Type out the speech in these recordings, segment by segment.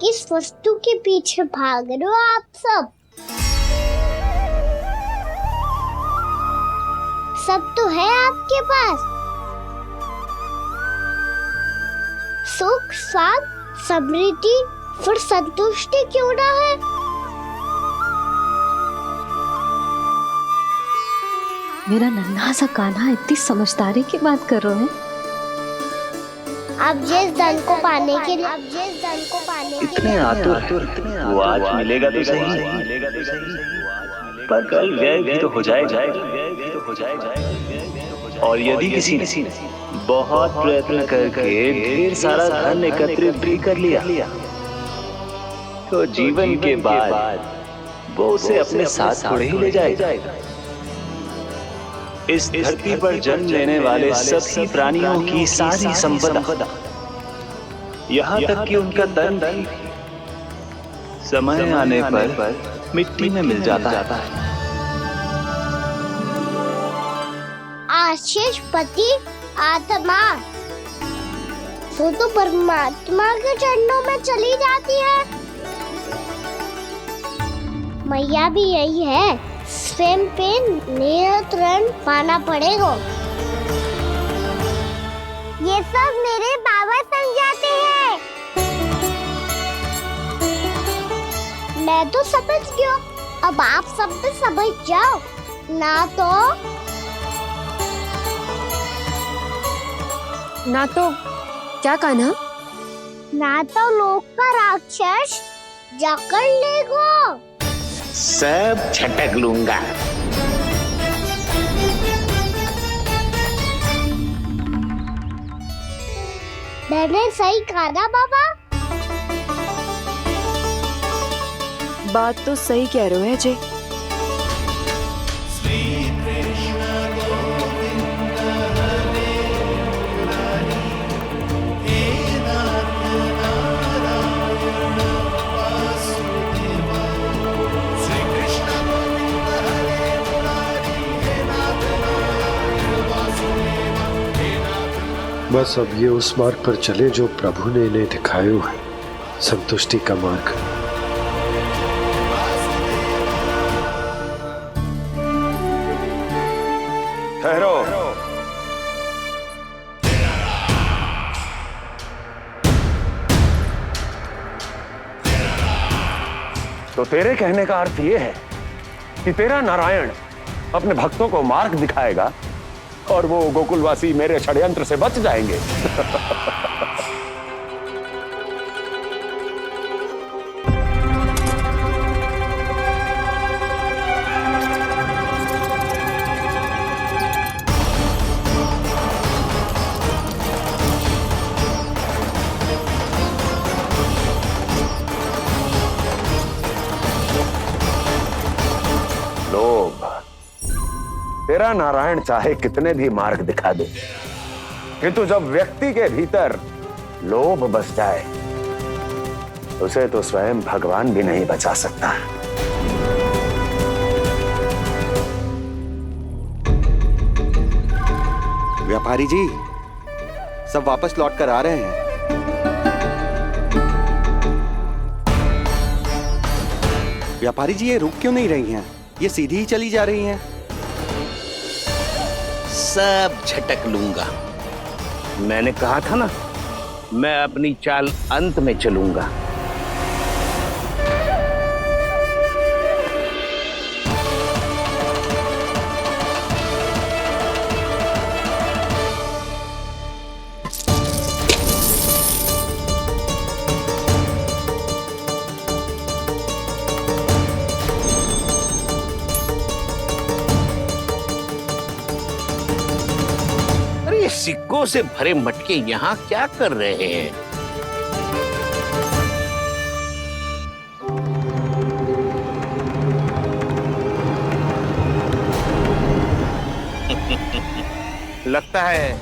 किस वस्तु के पीछे भाग रहे हो आप सब? सब तो है आपके पास। सुख, स्वाद, समृद्धि, फिर संतुष्टि क्यों ना है? मेरा नन्हा सा कान्हा इतनी समझदारी की बात कर रहे हैं। अब जिस धन को पाने के लिए इतने आतुर वो आज मिलेगा तो सही, पर कल व्यय भी तो हो जाएगा। और यदि किसी ने बहुत प्रयत्न करके ढेर सारा धन एकत्रित भी कर लिया, तो जीवन के बाद वो उसे अपने साथ थोड़े ही ले जाएगा। इस धरती पर जन्म लेने वाले सभी प्राणियों की सारी संपदा, यहाँ तक कि उनका तन भी समय आने पर मिट्टी में मिल जाता है। आशीष पति आत्मा वो तो परमात्मा के चरणों में चली जाती है। मैया भी यही है, स्वयं पे नियंत्रण पाना पड़ेगा। ये सब मेरे बाबा समझाते हैं। मैं तो समझ गया, अब आप सब भी समझ जाओ ना तो क्या कान्हा? ना तो लोक का राक्षस जकड़ लेगा। सब झटक लूंगा। मैंने सही कहा ना बाबा? बात तो सही कह रहे हो अजय। बस अब ये उस मार्ग पर चले जो प्रभु ने इन्हें दिखाया है, संतुष्टि का मार्ग। ठहरो। तो तेरे कहने का अर्थ यह है कि तेरा नारायण अपने भक्तों को मार्ग दिखाएगा और वो गोकुलवासी मेरे षड्यंत्र से बच जाएंगे। लोभ। तेरा नारायण चाहे कितने भी मार्ग दिखा दे, किंतु जब व्यक्ति के भीतर लोभ बस जाए, उसे तो स्वयं भगवान भी नहीं बचा सकता। व्यापारी जी सब वापस लौट कर आ रहे हैं। व्यापारी जी ये रुक क्यों नहीं रही हैं? ये सीधी ही चली जा रही हैं। सब झटक लूंगा। मैंने कहा था ना, मैं अपनी चाल अंत में चलूंगा। सिक्कों से भरे मटके यहाँ क्या कर रहे हैं? लगता है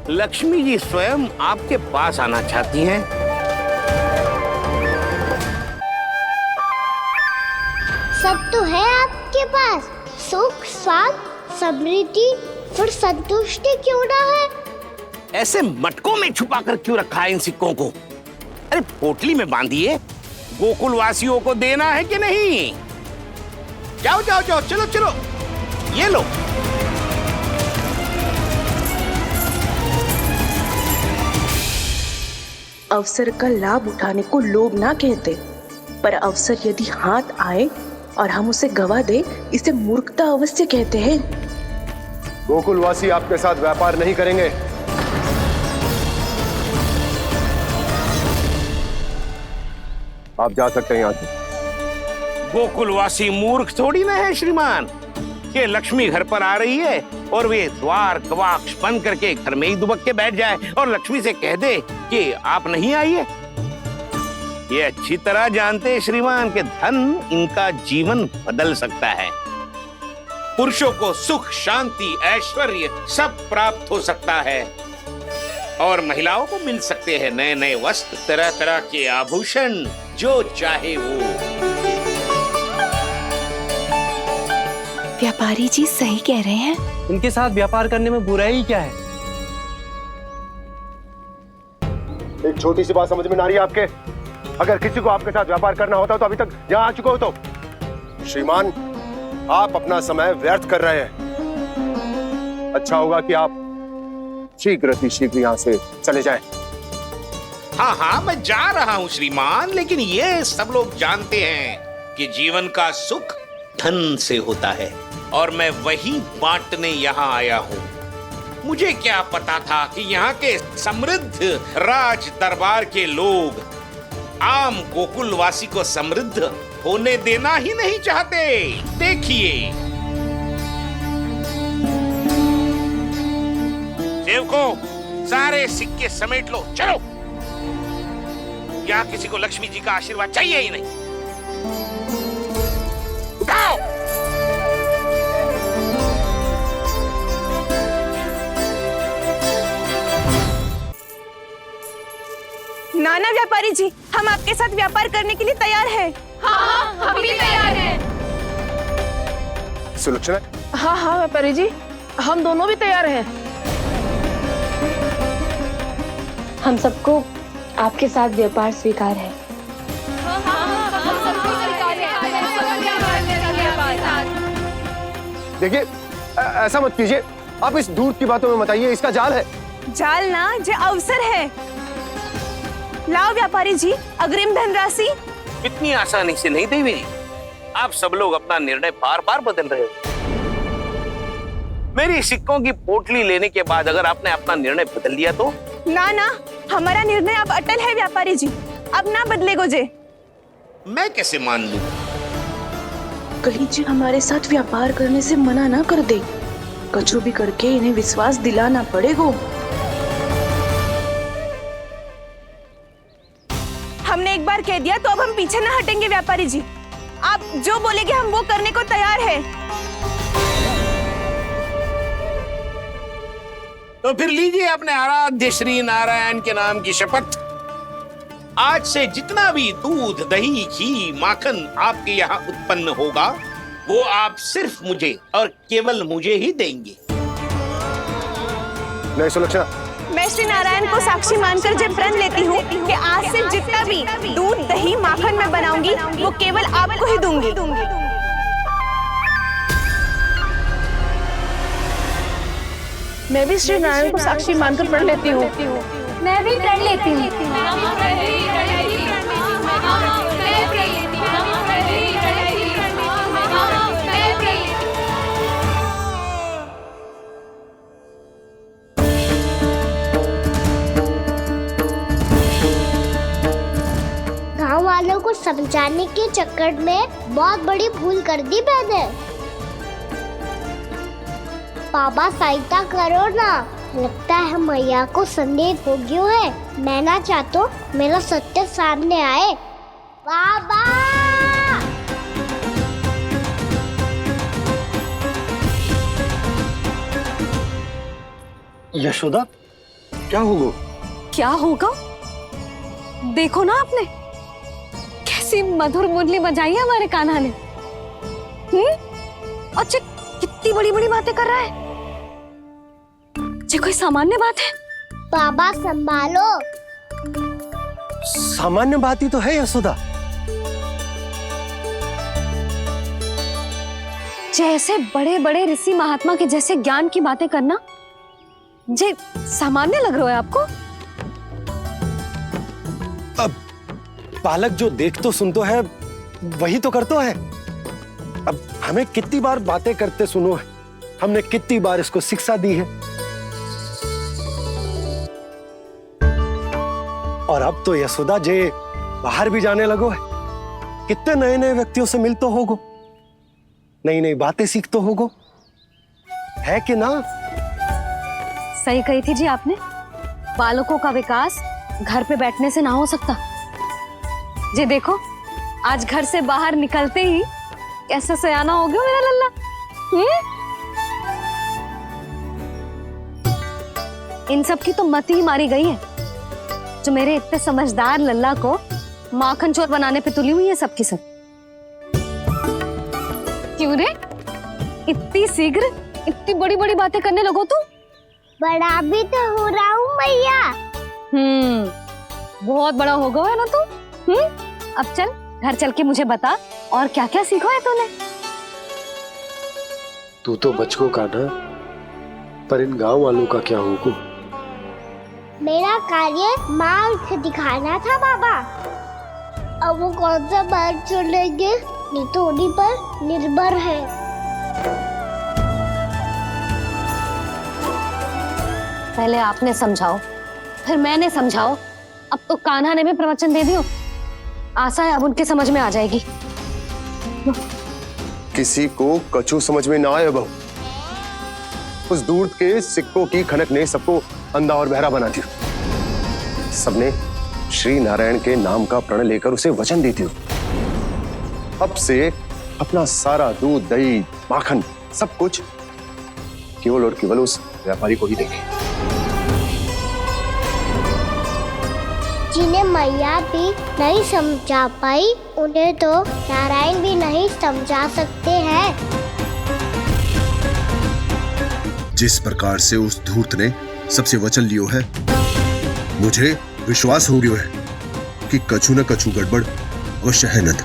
लक्ष्मी जी स्वयं आपके पास आना चाहती हैं। सब तो है आपके पास, सुख, स्वाद, समृद्धि, फिर संतुष्टि क्यों ना है? ऐसे मटकों में छुपा कर क्यों रखा है इन सिक्कों को? अरे पोटली में बांधिए गोकुल वासियों को देना है कि नहीं? जाओ जाओ जाओ, चलो चलो, ये लो। अवसर का लाभ उठाने को लोभ ना कहते, पर अवसर यदि हाथ आए और हम उसे गवा दे, इसे मूर्खता अवश्य कहते हैं। गोकुलवासी आपके साथ व्यापार नहीं करेंगे। आप जा सकते हैं यहाँ से। गोकुलवासी मूर्ख थोड़ी ना है श्रीमान। ये लक्ष्मी घर पर आ रही है और वे द्वार गवाक्ष बंद करके घर में ही दुबक के बैठ जाए और लक्ष्मी से कह दे कि आप नहीं आइए। ये अच्छी तरह जानते हैं श्रीमान कि धन इनका जीवन बदल सकता है। पुरुषों को सुख, शांति, ऐश्वर्य सब प्राप्त हो सकता है और महिलाओं को मिल सकते हैं नए नए वस्त्र, तरह तरह के आभूषण, जो चाहे वो। व्यापारी जी सही कह रहे हैं। इनके साथ व्यापार करने में बुराई क्या है? एक छोटी सी बात समझ में ना रही है आपके? अगर किसी को आपके साथ व्यापार करना होता तो अभी तक यहाँ आ चुके हो। तो श्रीमान, आप अपना समय व्यर्थ कर रहे हैं। अच्छा होगा कि आप शीघ्र ही शीघ्र यहाँ से चले जाएं। हाँ हाँ, मैं जा रहा हूँ श्रीमान, लेकिन ये सब लोग जानते हैं कि जीवन का सुख धन से होता है और मैं वही बांटने यहाँ आया हूँ। मुझे क्या पता था कि यहाँ के समृद्ध राज दरबार के लोग आम गोकुलवासी को समृद्ध होने देना ही नहीं चाहते। देखिए, सेवकों, सारे सिक्के समेट लो, चलो। यहाँ किसी को लक्ष्मी जी का आशीर्वाद चाहिए ही नहीं। उठाओ। नाना व्यापारी जी, हम आपके साथ व्यापार करने के लिए तैयार हैं। हाँ, हम भी तैयार हैं। सुलक्षणा? हाँ हाँ व्यापारी जी, हम दोनों भी तैयार हैं। हम सबको आपके साथ व्यापार स्वीकार है। देखिए, ऐसा मत कीजिए। आप इस दूध की बातों में मत आइए, इसका जाल है। जाल ना, जे अवसर है। लाओ व्यापारी जी, अग्रिम धनराशि। इतनी आसानी से नहीं देवी जी। आप सब लोग अपना निर्णय बार बार बदल रहे हो। मेरी सिक्कों की पोटली लेने के बाद अगर आपने अपना निर्णय बदल लिया तो? ना ना, हमारा निर्णय अब अटल है व्यापारी जी, अब ना बदलेगो जे। मैं कैसे मान लूं? कहीं जी हमारे साथ व्यापार करने से मना ना कर दे। कछु भी करके इन्हें विश्वास दिलाना पड़ेगा। हमने एक बार कह दिया तो अब हम पीछे ना हटेंगे व्यापारी जी। आप जो बोलेंगे हम वो करने को तैयार है। तो फिर लीजिए अपने आराध्य श्री नारायण के नाम की शपथ। आज से जितना भी दूध, दही, घी, माखन आपके यहाँ उत्पन्न होगा वो आप सिर्फ मुझे और केवल मुझे ही देंगे। नहीं सुलक्षणा, मैं श्री नारायण को साक्षी मानकर जब प्रण लेती हूँ कि आज से जितना भी दूध, दही, माखन मैं बनाऊंगी वो केवल आपको ही दूंगी। मैं भी श्री नारायण को साक्षी मानकर प्रण लेती हूँ। मैं भी प्रण लेती हूँ। गांव वालों को समझाने के चक्कर में बहुत बड़ी भूल कर दी मैंने। बाबा सहायता करो ना, लगता है मैया को संदेह हो गया है। मैं ना चाहता मेरा सत्य सामने आए। बाबा! यशोदा, क्या होगा? क्या होगा? देखो ना आपने कैसी मधुर मुरली बजाई है हमारे कान्हा ने। अच्छा, कितनी बड़ी बड़ी बातें कर रहा है। ये कोई सामान्य बात है? बाबा संभालो। सामान्य बात ही तो है यशोदा। जैसे बड़े बड़े ऋषि महात्मा के जैसे ज्ञान की बातें करना जे सामान्य लग रहा है आपको? अब बालक जो देख तो सुन तो है वही तो कर तो है। अब हमें कितनी बार बातें करते सुनो है, हमने कितनी बार इसको शिक्षा दी है। और अब तो यशोदा जे बाहर भी जाने लगो है, कितने नए नए व्यक्तियों से मिल तो होगो, नई नई बातें सीख तो होगो, है कि ना? सही कही थी जी आपने। बालकों का विकास घर पे बैठने से ना हो सकता। जी देखो, आज घर से बाहर निकलते ही कैसा सयाना हो गया मेरा लल्ला। इन सब की तो मत ही मारी गई है, जो मेरे इतने समझदार लल्ला को माखन चोर बनाने पे तुली हुई है सबकी सब। क्यों रे, इतनी शीघ्र इतनी बड़ी बड़ी बातें करने लगो तू? बड़ा भी तो हो रहा हूँ मैया। बहुत बड़ा हो गया है ना तू। अब चल घर चल के मुझे बता और क्या क्या सीखा है तूने? तू तो बचको का ना, पर इन गांव वालों का क्या होगा? मेरा कार्य मार्ग दिखाना था बाबा। अब वो कौन सा मार्ग चुनेंगे ये तो उन्हीं पर निर्भर है। पहले आपने समझाओ, फिर मैंने समझाओ, अब तो कान्हा ने भी प्रवचन दे दियो। आशा है अब उनके समझ में आ जाएगी। किसी को कछु समझ में ना आए बहू। उस दूर के सिक्कों की खनक ने सबको अंधा और बहरा बना दिया। सबने श्री नारायण के नाम का प्रण लेकर उसे वचन दी थी। अब से अपना सारा दूध, दही, माखन सब कुछ केवल और केवल उस व्यापारी को ही देंगे। जिन्हें मैया भी नहीं समझा पाई, उन्हें तो नारायण भी नहीं समझा सकते हैं। जिस प्रकार से उस धूर्त ने सबसे वचन लियो है, मुझे विश्वास हो गयो है कि कछु न कछु गड़बड़ अवश्य है नद।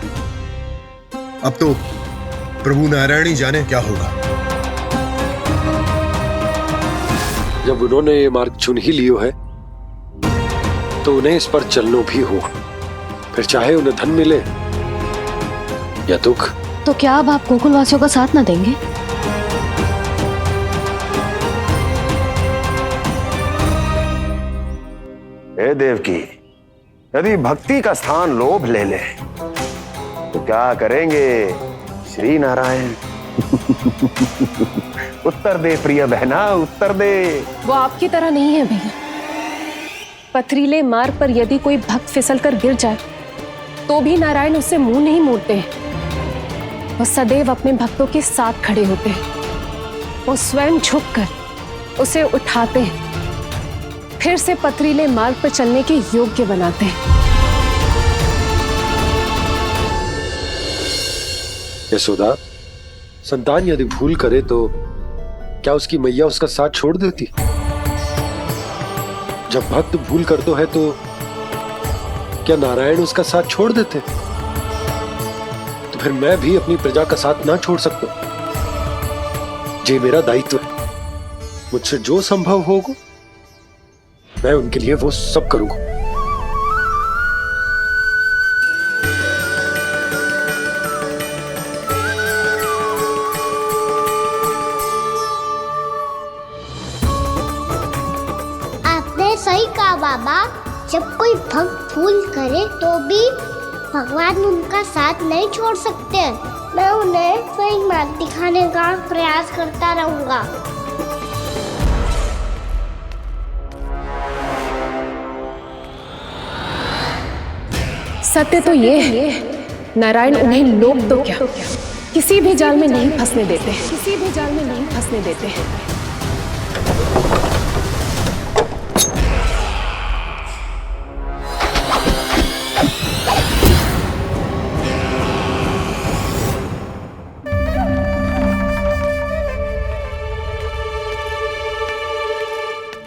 अब तो प्रभु नारायण ही जाने क्या होगा। जब उन्होंने ये मार्ग चुन ही लियो है तो उन्हें इस पर चलना भी हो, फिर चाहे उन्हें धन मिले या दुख। तो क्या अब आप गोकुलवासियों का साथ न देंगे? हे देवकी, यदि भक्ति का स्थान लोभ ले ले तो क्या करेंगे श्री नारायण? उत्तर दे प्रिय बहना, उत्तर दे। वो आपकी तरह नहीं है भैया। पथरीले मार्ग पर यदि कोई भक्त फिसलकर गिर जाए तो भी नारायण उससे मुंह नहीं मोड़ते हैं। वो सदैव अपने भक्तों के साथ खड़े होते हैं। वो स्वयं झुककर उसे उठाते हैं, फिर से पथरीले मार्ग पर चलने के योग्य बनाते हैं। यशोदा, संतान यदि भूल करे तो क्या उसकी मैया उसका साथ छोड़ देती? जब भक्त भूल करता है तो क्या नारायण उसका साथ छोड़ देते? तो फिर मैं भी अपनी प्रजा का साथ ना छोड़ सकता। ये मेरा दायित्व है। मुझसे जो संभव होगा मैं उनके लिए वो सब करूंगा। आपने सही कहा बाबा। जब कोई भक्त भूल करे तो भी भगवान उनका साथ नहीं छोड़ सकते। मैं उन्हें सही मार्ग दिखाने का प्रयास करता रहूंगा। सत्य तो ये है, नारायण उन्हें लोग तो क्या किसी भी जाल में नहीं फंसने देते, किसी भी जाल में नहीं फंसने देते हैं।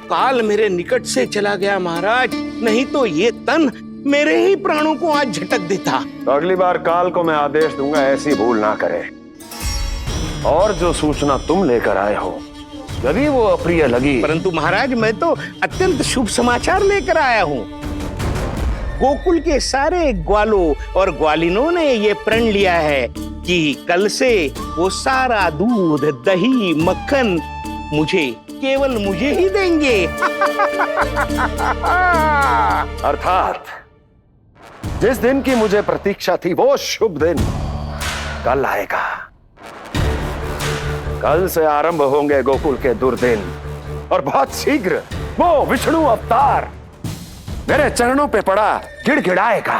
काल मेरे निकट से चला गया महाराज, नहीं तो ये तन मेरे ही प्राणों को आज झटक देता। तो अगली बार काल को मैं आदेश दूंगा ऐसी भूल ना करे। और जो सूचना तुम लेकर आए हो यदि वो अप्रिय लगी, परंतु महाराज मैं तो अत्यंत शुभ समाचार लेकर आया हूँ। गोकुल के सारे ग्वालों और ग्वालिनों ने ये प्रण लिया है कि कल से वो सारा दूध, दही, मक्खन मुझे, केवल मुझे ही देंगे। अर्थात जिस दिन की मुझे प्रतीक्षा थी वो शुभ दिन कल आएगा। कल से आरंभ होंगे गोकुल के दुर्दिन और बहुत शीघ्र वो विष्णु अवतार मेरे चरणों पे पड़ा गिड़गिड़ाएगा,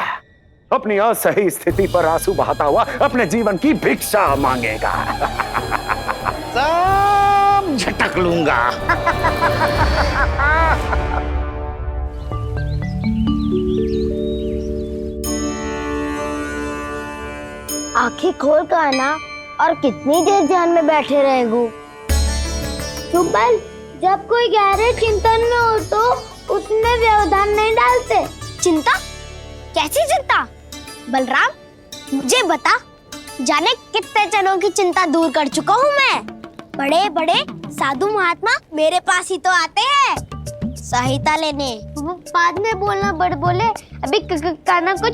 अपनी असही स्थिति पर आंसू बहाता हुआ अपने जीवन की भिक्षा मांगेगा। सब झटक लूंगा। आंखें खोल कर आना और कितनी देर ध्यान में बैठे रहेगो। सुबह जब कोई गहरे चिंतन में हो तो उसमें व्यवधान नहीं डालते। चिंता? कैसी चिंता? बलराम मुझे बता, जाने कितने जनों की चिंता दूर कर चुका हूँ मैं। बड़े बड़े साधु महात्मा मेरे पास ही तो आते हैं सहायता लेने। बाद में बोलना बड़ बोले, अभी काना को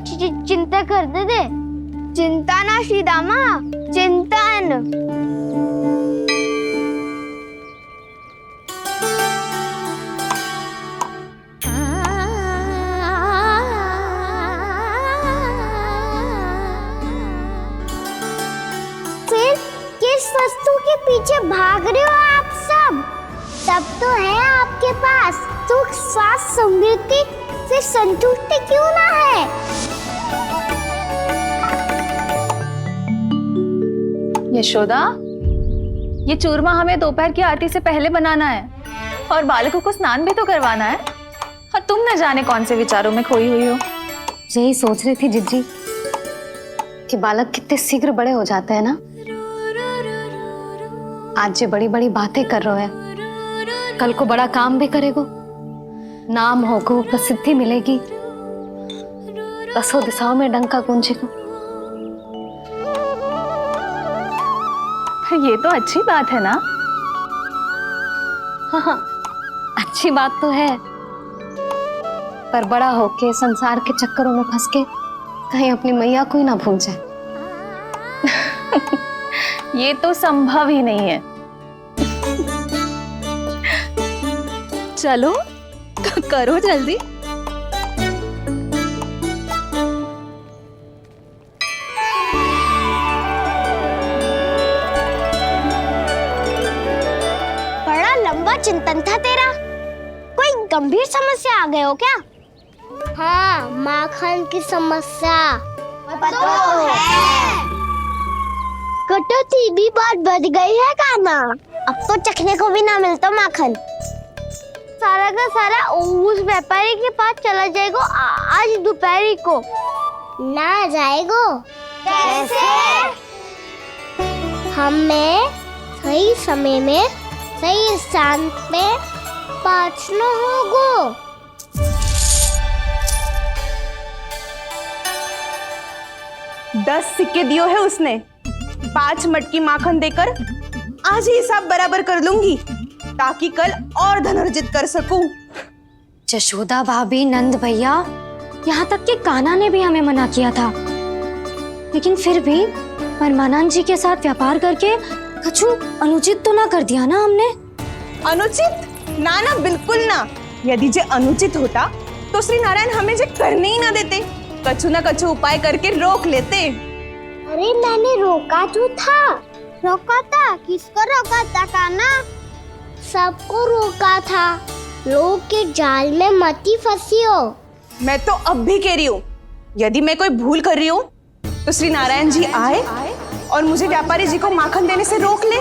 चिंता करने दे। चिंता ना श्रीदामा, चिंतन। फिर किस वस्तु के पीछे भाग रहे हो आप सब? सब तो है आपके पास, सुख, स्वास्थ्य, समृद्धि, फिर संतुष्टि क्यों ना है? यशोदा, ये चूरमा हमें दोपहर की आरती से पहले बनाना है और बालकों को स्नान भी तो करवाना है, और तुम न जाने कौन से विचारों में खोई हुई हो। यही सोच रही थी जिज्जी कि बालक कितने शीघ्र बड़े हो जाते हैं ना। आज जो बड़ी बड़ी बातें कर रहे हैं, कल को बड़ा काम भी करेगो, नाम होगो, प्रसिद्धि मिलेगी, दसों दिशाओं में डंका गूंजेगा। ये तो अच्छी बात है ना? हाँ, अच्छी बात तो है, पर बड़ा होके संसार के चक्करों में फंस के कहीं अपनी मैया को ही ना भूल जाए। ये तो संभव ही नहीं है। चलो करो जल्दी। बड़ा लंबा चिंतन था तेरा। कोई गंभीर समस्या आ गए हो क्या? हाँ, माखन की समस्या तो है। कटौती भी बहुत बढ़ गई है काना। अब तो चखने को भी ना मिलता माखन। सारा का सारा उस व्यापारी के पास चला जाएगा आज दोपहर को। ना जाएगो? कैसे? हमें सही समय में सही स्थान पे पहुंचना होगा। 10 सिक्के दियो है उसने, 5 मटकी माखन देकर आज ही हिसाब बराबर कर लूंगी ताकि कल और धन अर्जित कर सकूं। जशोदा भाभी, नंद भैया, यहाँ तक कि कान्हा ने भी हमें मना किया था, लेकिन फिर भी परमानंद जी के साथ व्यापार करके कछु अनुचित तो ना कर दिया ना हमने? अनुचित? ना ना, बिल्कुल ना। यदि जे अनुचित होता तो श्री नारायण हमें जे करने ही ना देते, कछु ना कछु उपाय करके रोक लेते। अरे मैंने रोका तो था। रोका था? किसको रोका था कान्हा? सबको रोका था। लोग के जाल में मत ही फंसी हो। मैं तो अब भी कह रही हूँ, यदि मैं कोई भूल कर रही हूँ तो श्री नारायण जी आए और मुझे व्यापारी जी को माखन देने से रोक ले।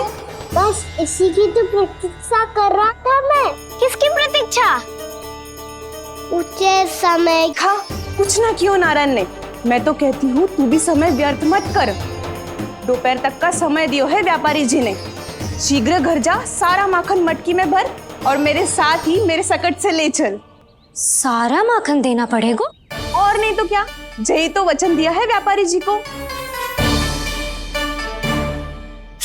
बस इसी की तो प्रतीक्षा कर रहा था मैं। किसकी प्रतीक्षा? उचित समय का। कुछ ना क्यों नारायण ने, मैं तो कहती हूँ तू भी समय व्यर्थ मत कर। दोपहर तक का समय दियो है व्यापारी जी ने। शीघ्र घर जा, सारा माखन मटकी में भर और मेरे साथ ही मेरे सकट से ले चल। सारा माखन देना पड़ेगा? और नहीं तो क्या, जय तो वचन दिया है व्यापारी जी को।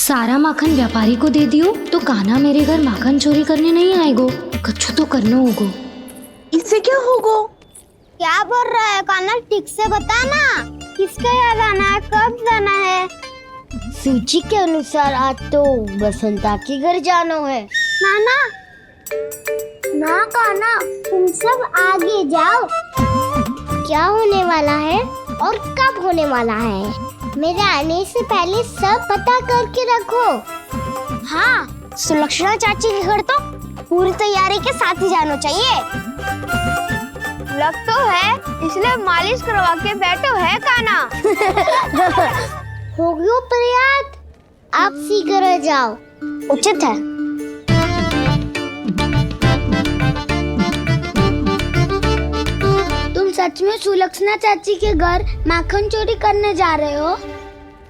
सारा माखन व्यापारी को दे दियो तो कान्हा मेरे घर माखन चोरी करने नहीं आएगो। कछु तो करना होगो। इससे क्या होगा? क्या बोल रहा है कान्हा, ठीक से बता ना। किसका यहाँ जाना है, कब जाना है? सूची के अनुसार आज तो बसंता के घर जाना है। नाना ना कान्हा, तुम सब आगे जाओ। क्या होने वाला है और कब होने वाला है, मेरे आने से पहले सब पता करके रखो। हाँ, सुलक्षणा चाची के घर तो पूरी तैयारी के साथ ही जाना चाहिए। लग तो है, इसलिए मालिश करवा के बैठो है कान्हा। हो गयो प्रयास, आप शीघ्र जाओ, उचित है। तुम सच में सुलक्षणा चाची के घर माखन चोरी करने जा रहे हो?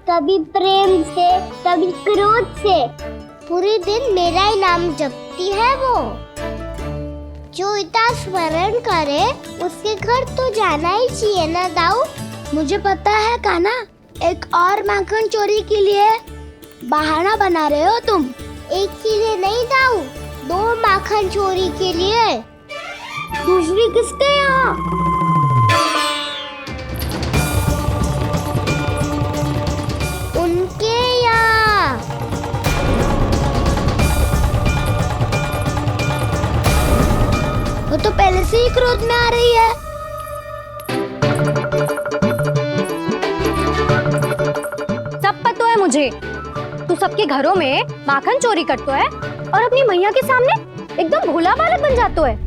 कभी प्रेम से, कभी क्रोध से, पूरे दिन मेरा ही नाम जपती है वो। जो इतना स्मरण करे उसके घर तो जाना ही चाहिए ना दाऊ। मुझे पता है कान्हा, एक और माखन चोरी के लिए बहाना बना रहे हो तुम। एक के लिए नहीं दाऊ, 2 माखन चोरी के लिए। दूसरी किसके यहाँ? उनके यहाँ। वो तो पहले से ही क्रोध में आ रही है। सब पता है मुझे, तू सबके घरों में माखन चोरी करतो है और अपनी मैया के सामने एकदम भोला बालक बन जातो है।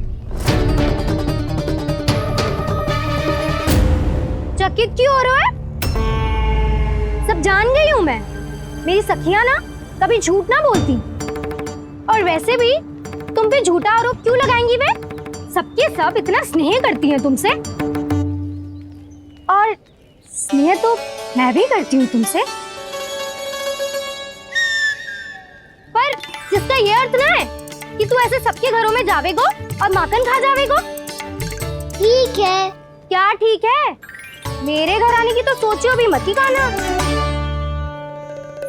चकित क्यों हो रहे हो? सब जान गई हूँ मैं, मेरी सखियां ना कभी झूठ ना बोलती। और वैसे भी तुम पे झूठा आरोप क्यों लगाएंगी वे? सबके सब इतना स्नेह करती हैं तुमसे, और स्नेह तो मैं भी करती हूँ तुमसे। पर जिसका ये अर्थ ना है कि तू ऐसे सबके घरों में जावेगो और माखन खा जावेगो। ठीक है। क्या ठीक है? मेरे घर आने की तो सोचियो भी मत ही कान्हा।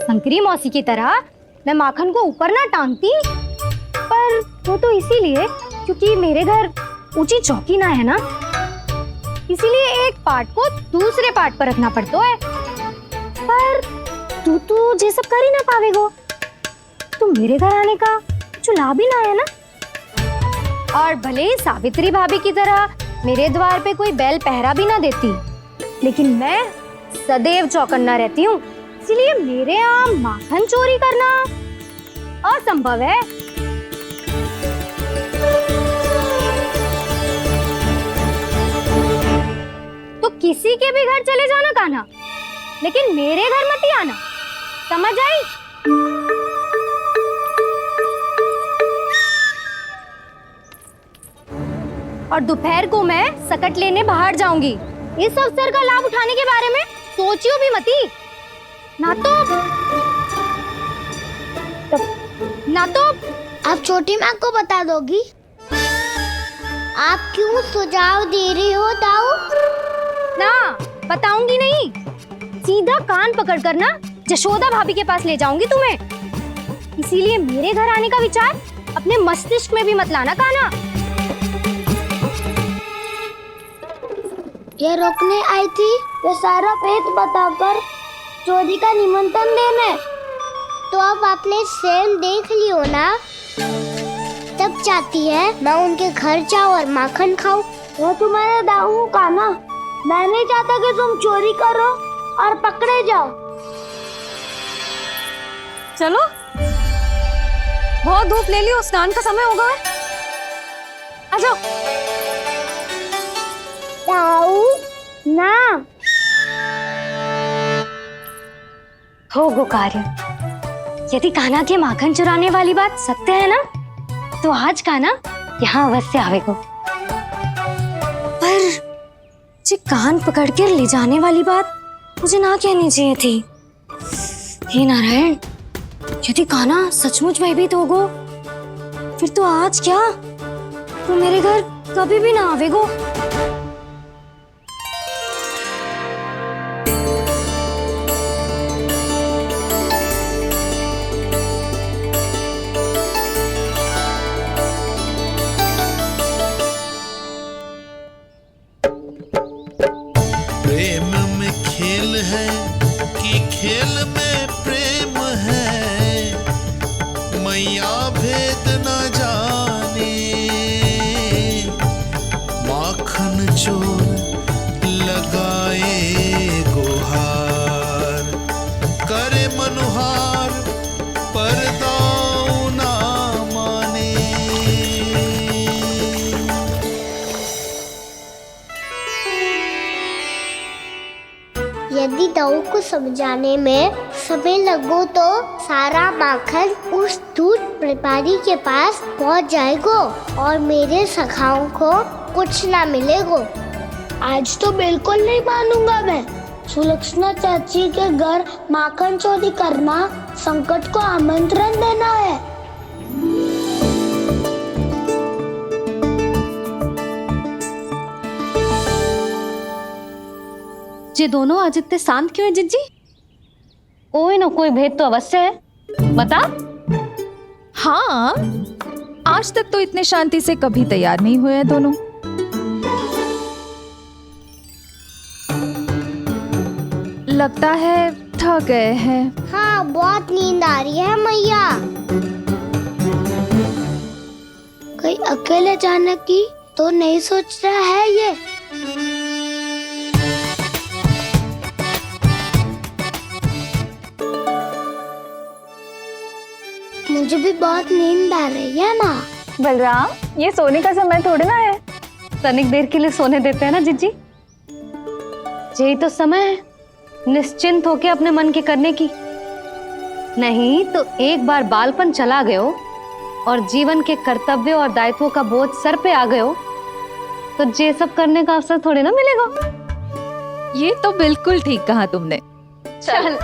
शंकरी मौसी की तरह मैं माखन को ऊपर ना टांगती, पर वो तो इसीलिए क्योंकि मेरे घर ऊंची चौकी ना है ना, इसीलिए एक पार्ट को दूसरे पार्ट पर रखना पड़ता है। पर तू ये सब कर ही ना पावेगो, तो मेरे घर आने का कुछ लाभ ही ना है ना। और भले ही सावित्री भाभी की तरह मेरे द्वार पे कोई बैल पहरा भी ना देती, लेकिन मैं सदैव चौकन्ना रहती हूँ, इसलिए मेरे यहाँ माखन चोरी करना असंभव है। तो किसी के भी घर चले जाना कान्हा, लेकिन मेरे घर मत ही आना, समझ आई? और दोपहर को मैं सकट लेने बाहर जाऊंगी। इस अवसर का लाभ उठाने के बारे में सोचियो भी मती, ना तो आप छोटी माँ को बता दोगी? आप क्यों सुझाव दे रही हो दाऊ? ना, बताऊंगी नहीं, सीधा कान पकड़ कर ना जशोदा भाभी के पास ले जाऊंगी तुम्हें। इसीलिए मेरे घर आने का विचार अपने मस्तिष्क में भी मत लाना कान्हा। ये रोकने आई थी, ये सारा पेट बताकर चोरी का निमंत्रण देने। तो अब आपने स्वयं देख लियो ना, तब चाहती है मैं उनके घर जाऊं और माखन खाऊं। वो तुम्हारे दाऊ कान्हा, मैं नहीं चाहता कि तुम चोरी करो और पकड़े जाओ। चलो, बहुत धूप ले ली, स्नान का समय होगा। आ जाओ। दाऊ ना होगो कार्य। यदि कान्हा के माखन चुराने वाली बात सत्य है ना, तो आज कान्हा यहाँ अवश्य आवेगो। पर जे कान पकड़ कर ले जाने वाली बात मुझे ना कहनी चाहिए थी। हे नारायण, यदि कान्हा सचमुच भयभीत होगो, फिर तो आज क्या, तो मेरे घर कभी भी ना आवेगो। यदि दाऊ को समझाने में समय लगो तो सारा माखन उस दूध व्यापारी के पास पहुंच जाएगा और मेरे सखाओं को कुछ ना मिलेगा। आज तो बिल्कुल नहीं मानूंगा मैं। सुलक्षणा चाची के घर माखन चोरी करना संकट को आमंत्रण देना है। ये दोनों आज इतने शांत क्यों है जिज्जी? कोई ना कोई भेद तो अवश्य है, बता। हाँ, आज तक तो इतने शांति से कभी तैयार नहीं हुए हैं दोनों। लगता है थक गए हैं। हाँ, बहुत नींद आ रही है मैया। कहीं अकेले जाने की तो नहीं सोच रहा है ये? मुझे भी बहुत नींद आ रही है माँ। बलराम, ये सोने का समय थोड़ी ना है। तनिक देर के लिए सोने देते हैं ना जिज्जी। यही तो समय है निश्चिंत होके अपने मन के करने की। नहीं तो एक बार बालपन चला गयो और जीवन के कर्तव्यों और दायित्वों का बोझ सर पे आ गयो तो ये सब करने का अवसर थोड़ी ना मिलेगा। ये तो बिल्कुल ठीक कहा तुमने। चल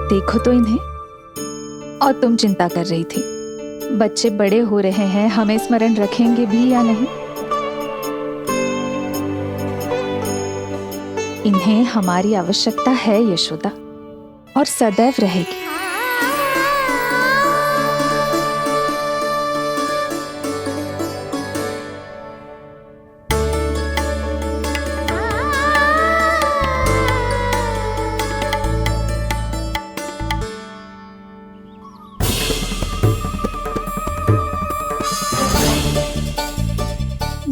देखो तो इन्हें। और तुम चिंता कर रही थी बच्चे बड़े हो रहे हैं, हमें स्मरण रखेंगे भी या नहीं। इन्हें हमारी आवश्यकता है यशोदा, और सदैव रहेगी।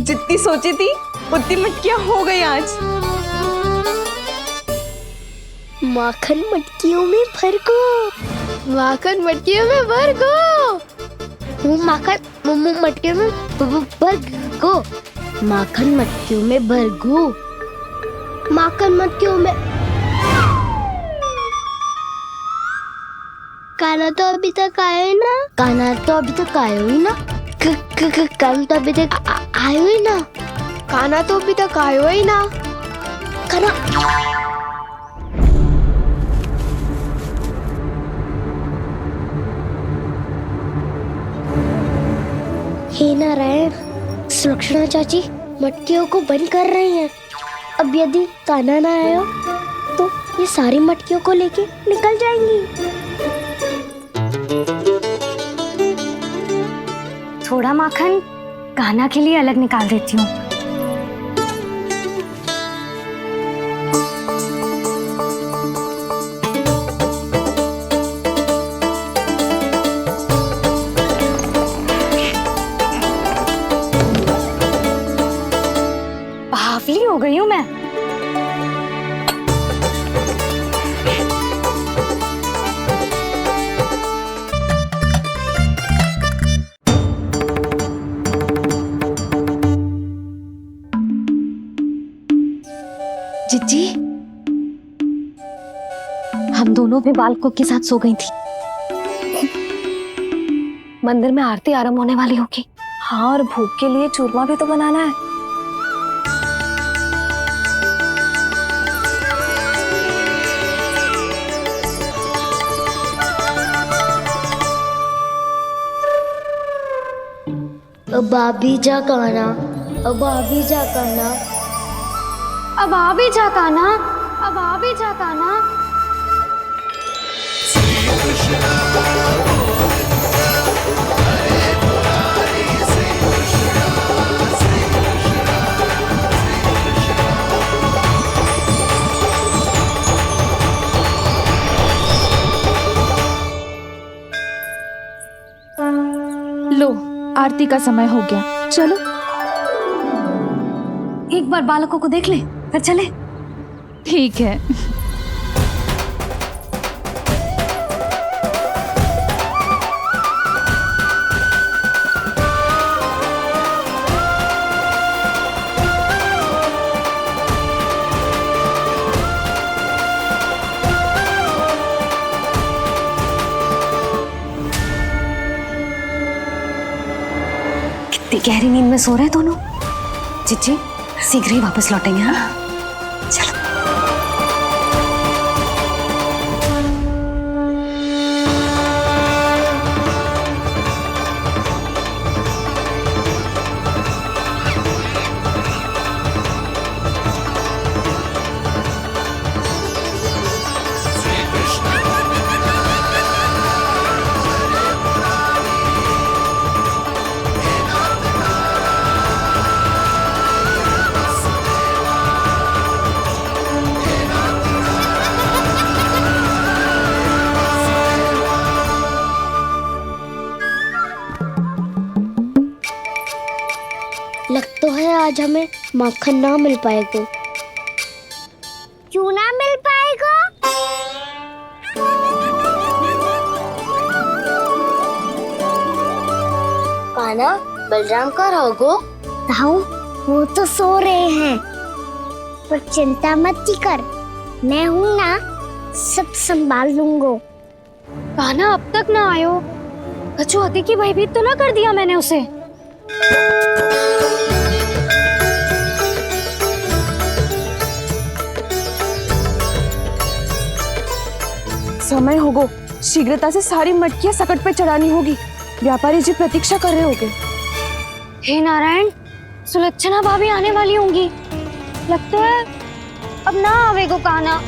जितनी सोची थी उतनी मटकियां हो गई आज। माखन मटकियों में भर गो। माखन मटकियों में भर गो। माखन मटकियों में भर गो। माखन मटकियों में भर गो। माखन मटकियों में। काना तो अभी तक आया ही ना। काना तो अभी तक आया ही ना। काना तो अभी तक आयो ही ना। काना तो अभी तक आयो ही ना। काना हे नारायण, सुलक्षणा चाची मटकियों को बंद कर रही हैं। अब यदि काना ना आया तो ये सारी मटकियों को लेके निकल जाएंगी। थोड़ा माखन कान्हा के लिए अलग निकाल देती हूँ। बावली हो गई हूँ मैं। जिज्जी, हम दोनों भी बालकों के साथ सो गई थी। मंदिर में आरती आरंभ होने वाली होगी। हाँ, और भूख के लिए चूरमा भी तो बनाना है। अब आ भी जा काना। अब आ भी जा काना। अब आ भी जा कान्हा। अब आ भी जा कान्हा। लो, आरती का समय हो गया, चलो। एक बार बालकों को देख ले फिर चले। ठीक है। इतनी गहरी नींद में सो रहे हैं दोनों। चिच्ची शीघ्र ही वापस लौटेंगे। हाँ चलो। लग तो है आज हमें माखन ना मिल पाएगा। क्यों ना मिल पाएगा? कान्हा, बलराम का रहोगो? ताऊ, वो तो सो रहे हैं, पर चिंता मत कर, मैं हूँ ना, सब संभाल लूंगा। कान्हा अब तक ना आयो, कछु हाथी की भयभीत तो ना कर दिया मैंने उसे? समय होगो, शीघ्रता से सारी मटकियां सकट पे चढ़ानी होगी। व्यापारी जी प्रतीक्षा कर रहे होंगे। हे नारायण, सुलक्षणा भाभी आने वाली होंगी। लगता है अब ना आवेगो कान्हा।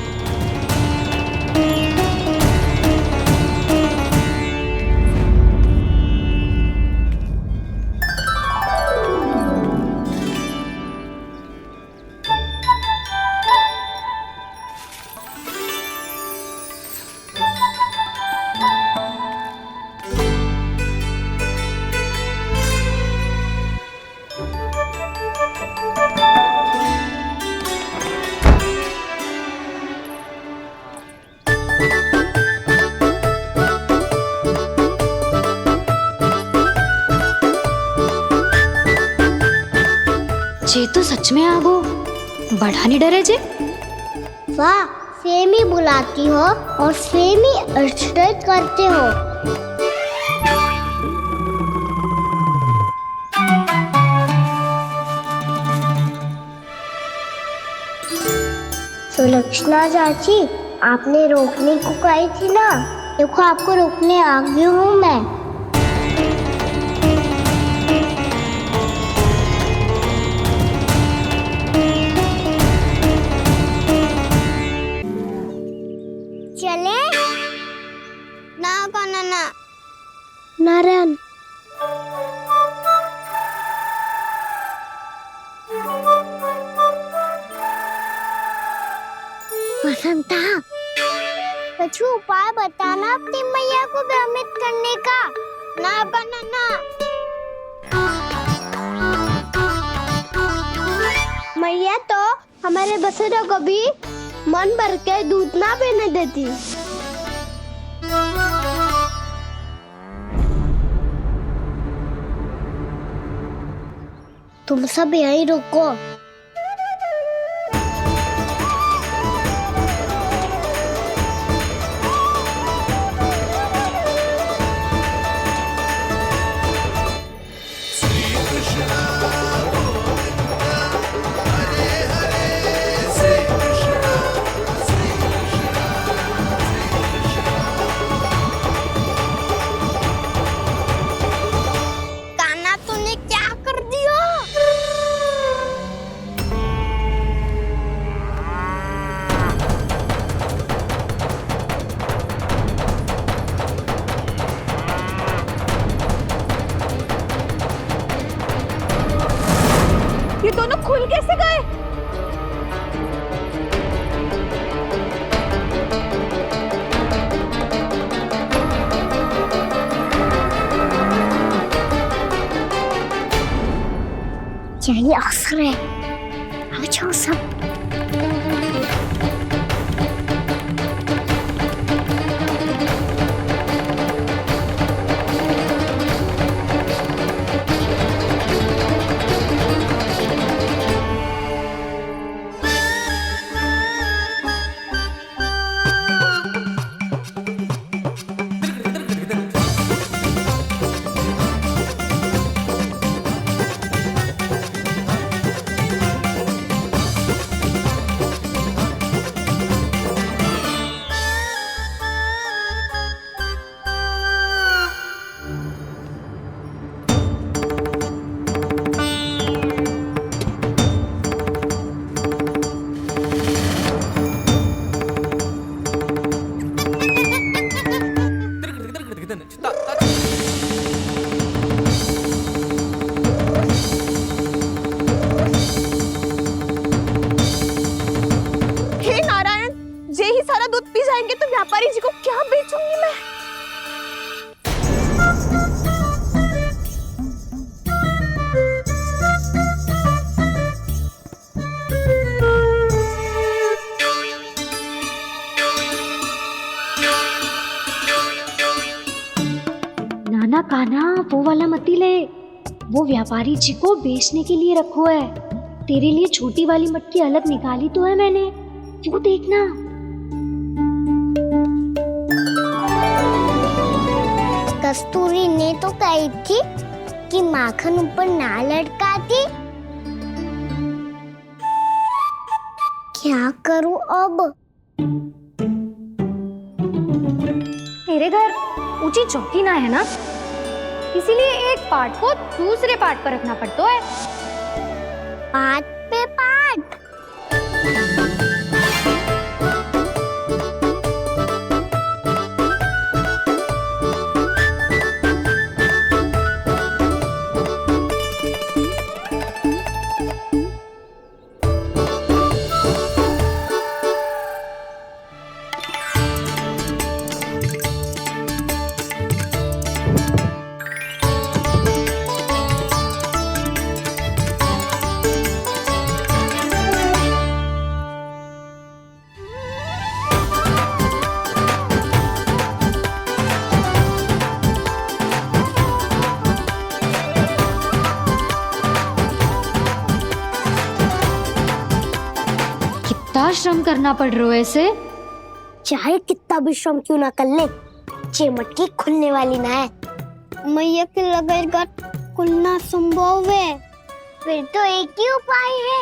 जे तो सच में आगो, बढ़ा नहीं डरे जे। वाह, सेम ही बुलाती हो और सेम ही अर्चना करते हो। सुलक्षणा चाची, आपने रोकने को कही थी ना, देखो आपको रोकने आ गई हूँ मैं। चले ना कान्हा ना। नारायण, वसंता, कुछ उपाय बताना अपनी मैया को भ्रमित करने का। ना कान्हा ना। मैया तो हमारे बसेरा को भी मन भर के दूध ना पीने देती। तुम सब यहीं रुको। ये दोनों खुल कैसे गए? यही अवसर है, आ जाओ सब। कान्हा कान्हा वो वाला मती ले, वो व्यापारी जी को बेचने के लिए रखो है। तेरे लिए छोटी वाली मटकी अलग निकाली तो है मैंने, वो देखना। कस्तूरी ने तो कही थी कि माखन ऊपर ना लटकाती। क्या करूं अब? मेरे घर ऊंची चौकी ना है ना, इसीलिए एक पार्ट को दूसरे पार्ट पर रखना पड़ता है। पार्ट पे पार्ट। कितना श्रम करना पड़ रहा है इसे। चाहे कितना भी श्रम क्यों ना कर ले, ये मटकी खुलने वाली ना है। मैया के लगेगा खुलना संभव है। फिर तो एक ही उपाय है,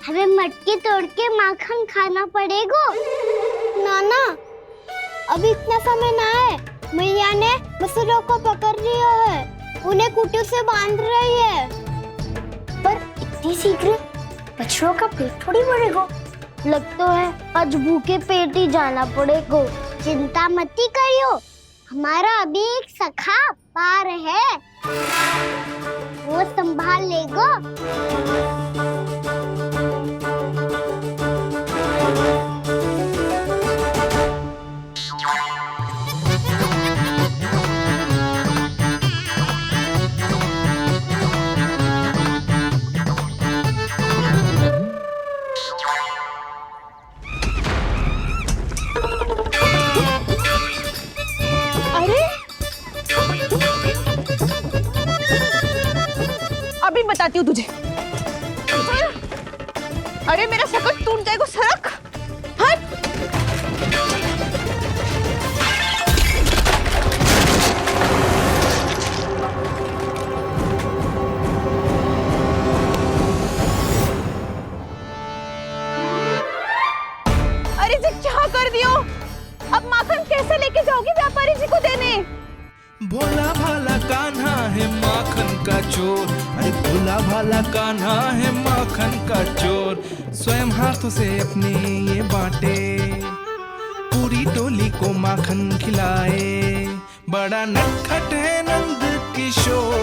हमें मटकी तोड़ के माखन खाना पड़ेगा। नाना, अभी इतना समय ना है। मैया ने मसूरों को पकड़ लिया है, उन्हें कुटियों से बांध रही है। पर इतनी शीघ्र बछड़ों का पेट थोड़ी भरेगा। लगता है आज भूखे पेट ही जाना पड़ेगा। चिंता मत करियो, हमारा अभी एक सखा पार है, वो संभाल लेगा। अभी बताती हूँ तुझे। अरे मेरा सकट टूट जाएगा, सरक हट। अरे जी क्या कर दियो? अब माखन कैसे लेके जाओगी व्यापारी जी को देने? भोला भाला कान्हा है माखन का चोर, अरे भोला भाला कान्हा है माखन का चोर। स्वयं हाथों से अपने ये बांटे, पूरी टोली को माखन खिलाए। बड़ा नटखट है नंद किशोर।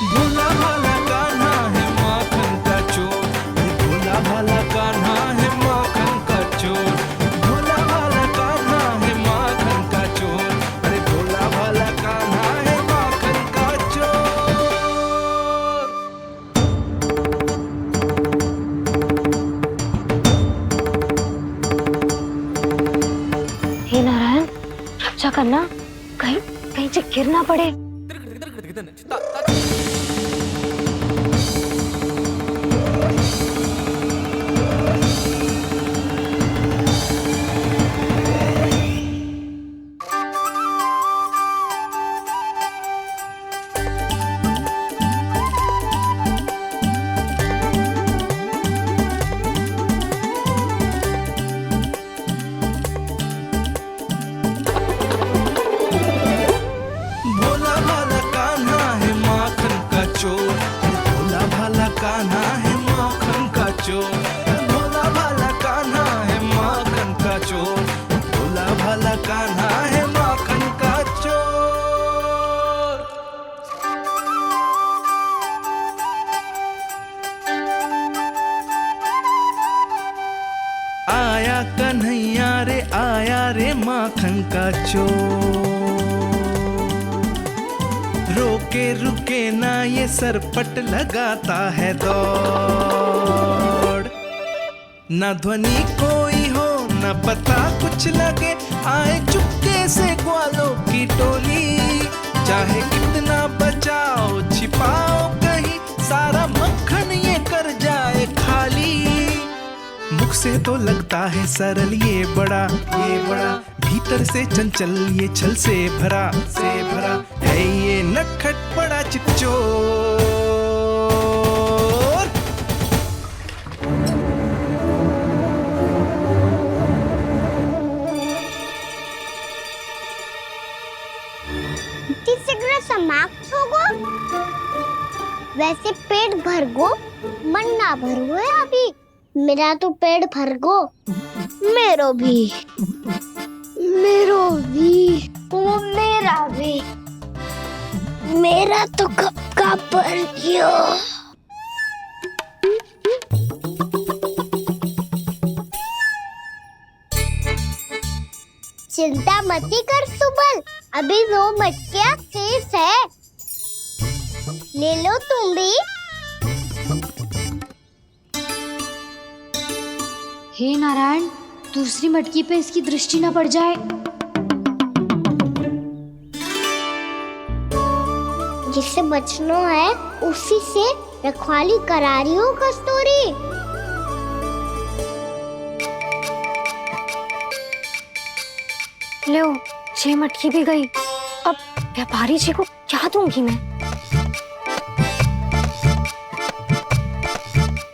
भोला भाला कान्हा है माखन का चोर, अरे भोला भाला कान्हा है माखन का चोर। भोला भाला कान्हा है माखन का चोर, अरे भोला भाला कान्हा है माखन का चोर। हे नारायण, रक्षा करना, कहीं कहीं से गिर ना पड़े। भोला भाला कान्हा है माखन का चोर, अरे भोला भाला कान्हा है माखन का चोर। भोला भाला कान्हा है माखन का चोर, भोला भाला कान्हा है माखन का चोर। आया कन्हैया रे आया रे माखन का चोर। रोके रुके ना ये सरपट लगाता है दौड़। ना ध्वनि कोई हो न पता कुछ लगे, आए चुपके से ग्वालों की टोली। चाहे कितना बचाओ छिपाओ कहीं, सारा मक्खन ये कर जाए खाली। मुख से तो लगता है सरल ये बड़ा, भीतर से चंचल ये छल से भरा है ये नटखट बड़ा चिच्चोर। तीसरा समाप्त होगो, वैसे पेट भर गो मन ना भरो है अभी। मेरा तो पेट भर गो, मेरो भी ओ मेरा भी, मेरा तो कब का भर गयो। चिंता मती कर सुबल, अभी 2 मटकियाँ शेष है, ले लो तुम भी। हे नारायण, दूसरी मटकी पे इसकी दृष्टि न पड़ जाए। जिससे बचना है उसी से रखवाली करा रही हो कस्तूरी। लो, 6 मटकी भी गई। अब व्यापारी जी को क्या दूंगी मैं?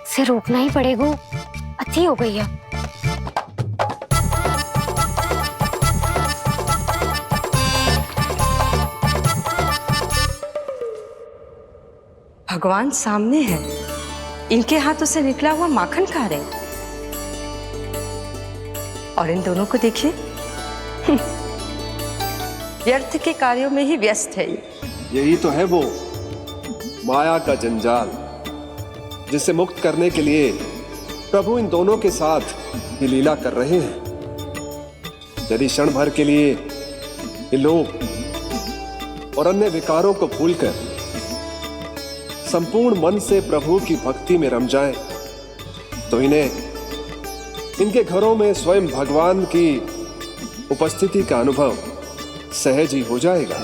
से रोकना ही पड़ेगा, अति हो गई है। भगवान सामने है, इनके हाथों से निकला हुआ माखन खा रहे हैं। और इन दोनों को देखिए, व्यर्थ के कार्यों में ही व्यस्त है। यही तो है वो माया का जंजाल, जिसे मुक्त करने के लिए प्रभु इन दोनों के साथ ये लीला कर रहे हैं। यदि क्षण भर के लिए ये लोग और अन्य विकारों को भूलकर संपूर्ण मन से प्रभु की भक्ति में रम जाएं, तो इनके घरों में स्वयं भगवान की उपस्थिति का अनुभव सहज ही हो जाएगा।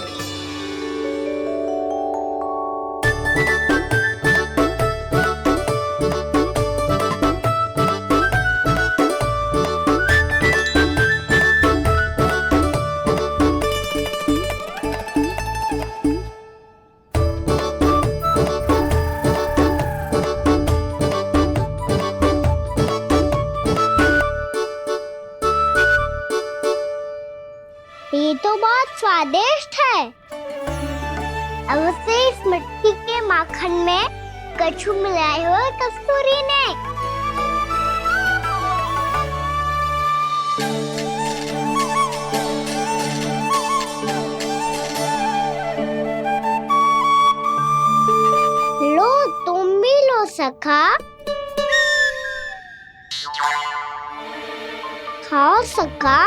ये तो बहुत स्वादिष्ट है। अब से इस मिट्टी के माखन में कछु मिलाए हुए कस्तूरी ने। लो, तुम भी लो सखा, खाओ सखा।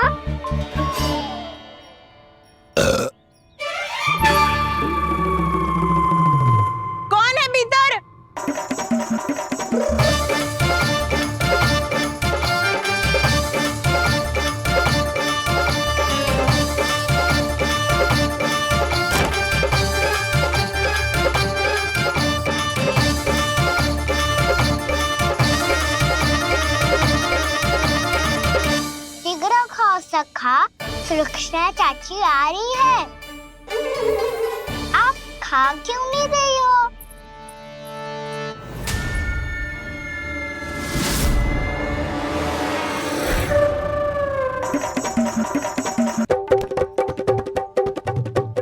कौन है भीतर? शीघ्र खाओ सखा, सुलक्षणा चाची आ रही है। आप खा क्यों नहीं रही हो?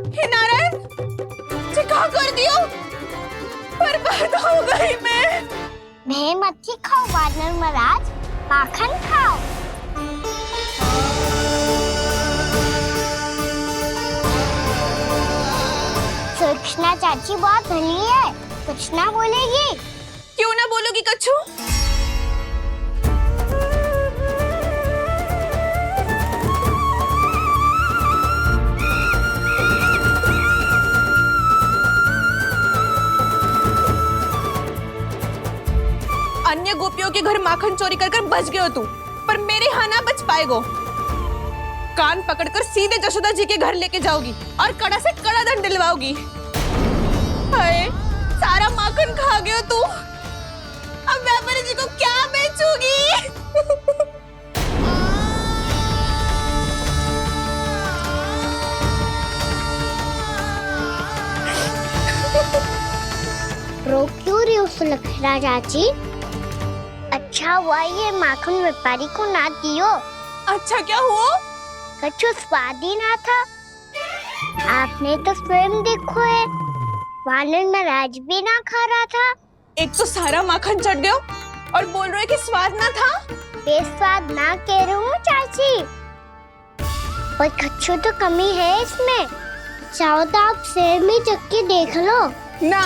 हे नारायण, ये क्या कर दियो? बर्बाद हो गई मैं। मच्छी खाओ वानर महाराज, माखन खाओ। सुलक्षणा चाची बहुत भली है, कुछ ना बोलेगी। क्यों ना बोलोगी कच्छू? अन्य गोपियों के घर माखन चोरी कर बच गए हो तू, पर मेरे यहाँ ना बच पाएगो। कान पकड़कर सीधे जशोदा जी के घर लेके जाओगी और कड़ा से कड़ा दंड दिलवाओगी। हाय, सारा माखन खा गए हो तू। अब व्यापारी जी को क्या बेचूगी? रो क्यों रही हो सुलक्षणा चाची? अच्छा हुआ ये माखन व्यापारी को ना दियो। अच्छा क्या हुआ? कछु स्वाद ही ना था। आपने तो स्वयं देखो है, वानर नाराज भी ना खा रहा था। एक तो सारा माखन चढ़ गयो और बोल रहे कि स्वाद ना था। बेस्वाद ना कह रही हूँ चाची, पर कछु तो कमी है इसमें। चाहो तो आप सेब में चख के देख लो। ना,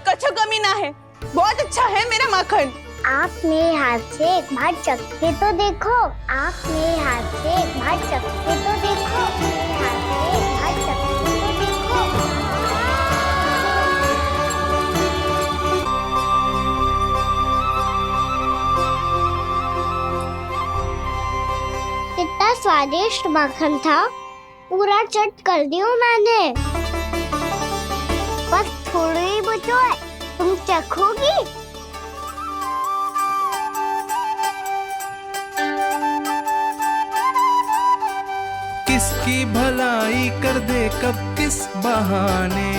कछु कमी ना है, बहुत अच्छा है मेरा माखन। आप मेरे हाथ से एक बार चख के तो देखो। आप मेरे हाथ से एक बार चख के तो देखो। मेरे हाथ से एक बार चख के तो देखो। कितना स्वादिष्ट माखन था, पूरा चट कर दियो मैंने। बस थोड़ी ही बचो है, तुम चखोगी? किसकी भलाई कर दे कब किस बहाने,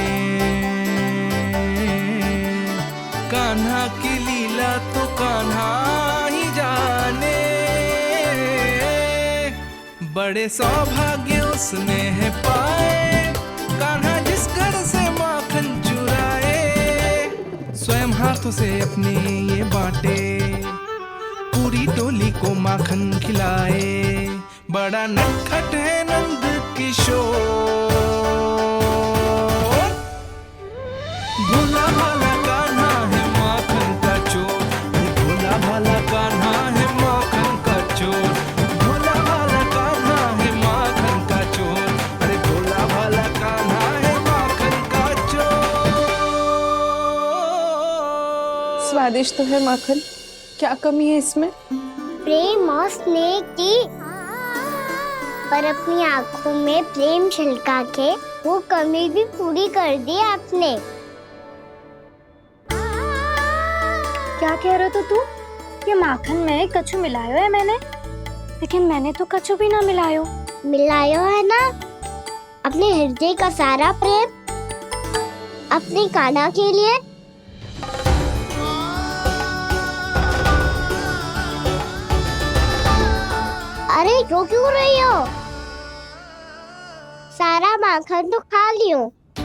कान्हा की लीला तो कान्हा ही जाने। बड़े सौभाग्य उसने है पाए, कान्हा जिस घर से माखन चुराए, स्वयं हाथों से अपने ये बांटे, पूरी टोली को माखन खिलाए। बड़ा नटखट है नंद किशोर, भोला भाला कान्हा है माखन का चोर। भोला भाला कान्हा है माखन का चोर। भोला भाला कान्हा है माखन का चोर। अरे भोला भाला कान्हा है माखन का चोर। स्वादिष्ट तो है माखन, क्या कमी है इसमें? प्रेम और स्नेह की, पर अपनी आंखों में प्रेम छिलका के वो कमी भी पूरी कर दी आपने। क्या कह रहे हो तू? ये माखन में कछु मिलायो है मैंने, लेकिन मैंने तो कछु भी ना मिलायो। मिलायो है ना अपने हृदय का सारा प्रेम अपनी कान्हा के लिए। अरे रो क्यों रही हो? सारा माखन तो खा लियो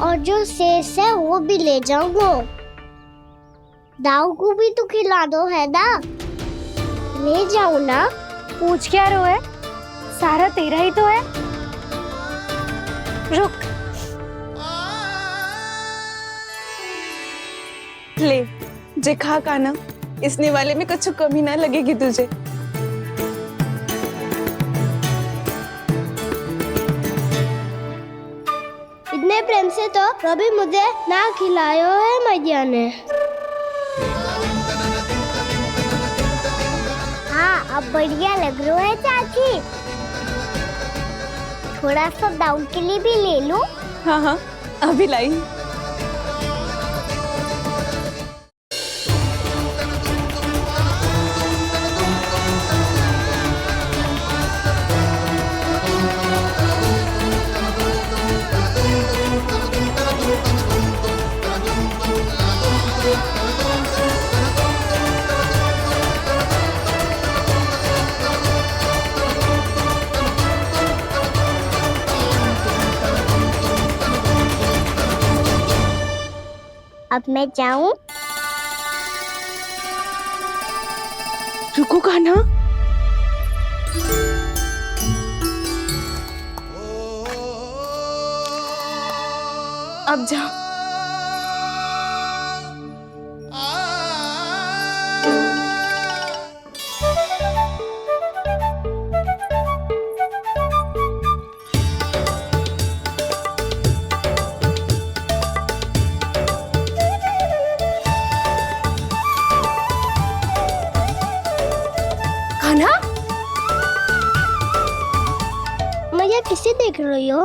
और जो शेष है वो भी ले जाऊंगा। दाऊ को भी तो खिला दो है ना, ले जाओ ना। पूछ क्या रो है, सारा तेरा ही तो है। रुक, ले जे खा कान्हा, इसने वाले में कुछ कमी ना लगेगी तुझे। इतने प्रेम से तो कभी मुझे ना खिलायो है मैया ने। हाँ, अब बढ़िया लग रहा है चाची। थोड़ा सा दाऊ के लिए भी ले लूं? हाँ हाँ, अभी लाई। अब मैं जाऊं? रुको कान्हा, अब जा। कान्हा, भैया किसे देख रही हो?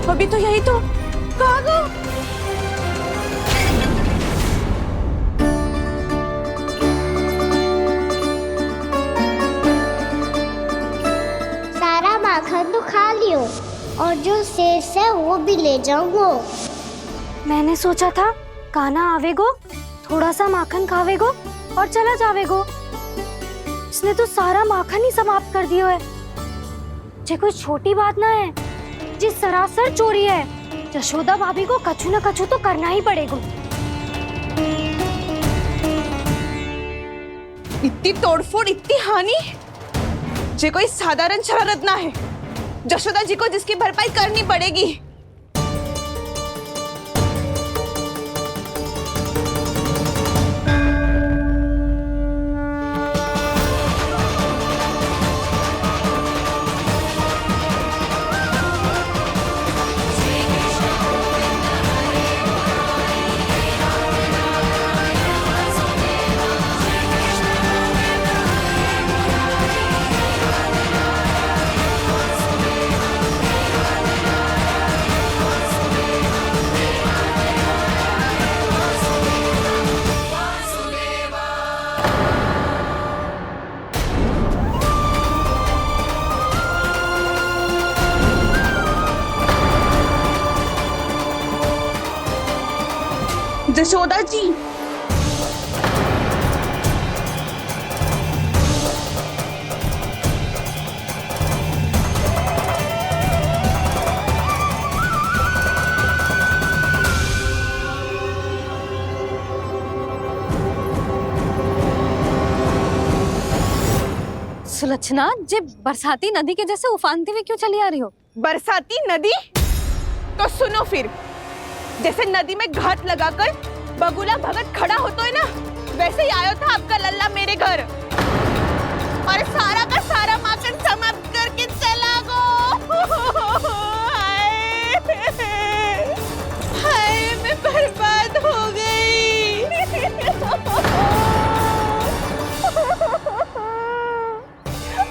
अभी तो यही तो कहाँ गो? सारा माखन तो खा लियो और जो शेष है वो भी ले जाऊंगो। मैंने सोचा था कान्हा आवेगो, थोड़ा सा माखन खावेगो और चला जावेगो। इसने तो सारा माखन ही समाप्त कर दियो है। ये कोई छोटी बात ना है, जी सरासर चोरी है। यशोदा भाभी को कछु न कछु तो करना ही पड़ेगा। इतनी तोड़फोड़, इतनी हानि, ये कोई साधारण शरारत ना है। यशोदा जी को जिसकी भरपाई करनी पड़ेगी। यशोदा जी, सुलक्षणा, जे बरसाती नदी के जैसे उफानते हुए क्यों चली आ रही हो? बरसाती नदी? तो सुनो फिर, जैसे नदी में घाट लगाकर बगुला भगत खड़ा होता है ना, वैसे ही आया था आपका लल्ला मेरे घर और सारा का सारा माखन समाप्त करके चला गो। हाय, मैं बर्बाद हो गई।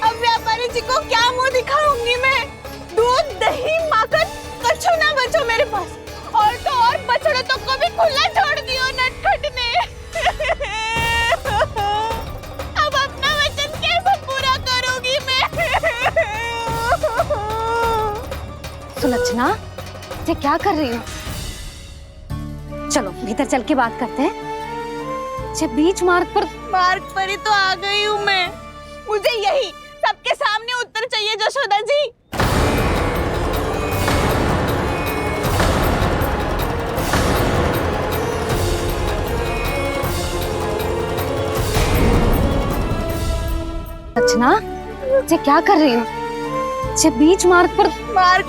अब व्यापारी जी को क्या मुंह दिखाऊंगी मैं? दूध, दही, माखन कछु ना बचो मेरे पास। और तो और बछड़े तो को भी खुला छोड़ दियो नटखट ने। अब अपना वचन कैसे पूरा करूंगी मैं? सुलक्षणा, ये क्या कर रही हो? चलो भीतर चल के बात करते हैं। ये बीच मार्ग पर ही तो आ गई हूँ मैं। मुझे यही सबके सामने उत्तर चाहिए यशोदा जी। सुलक्षणा, ये क्या कर रही हो? ये बीच मार्ग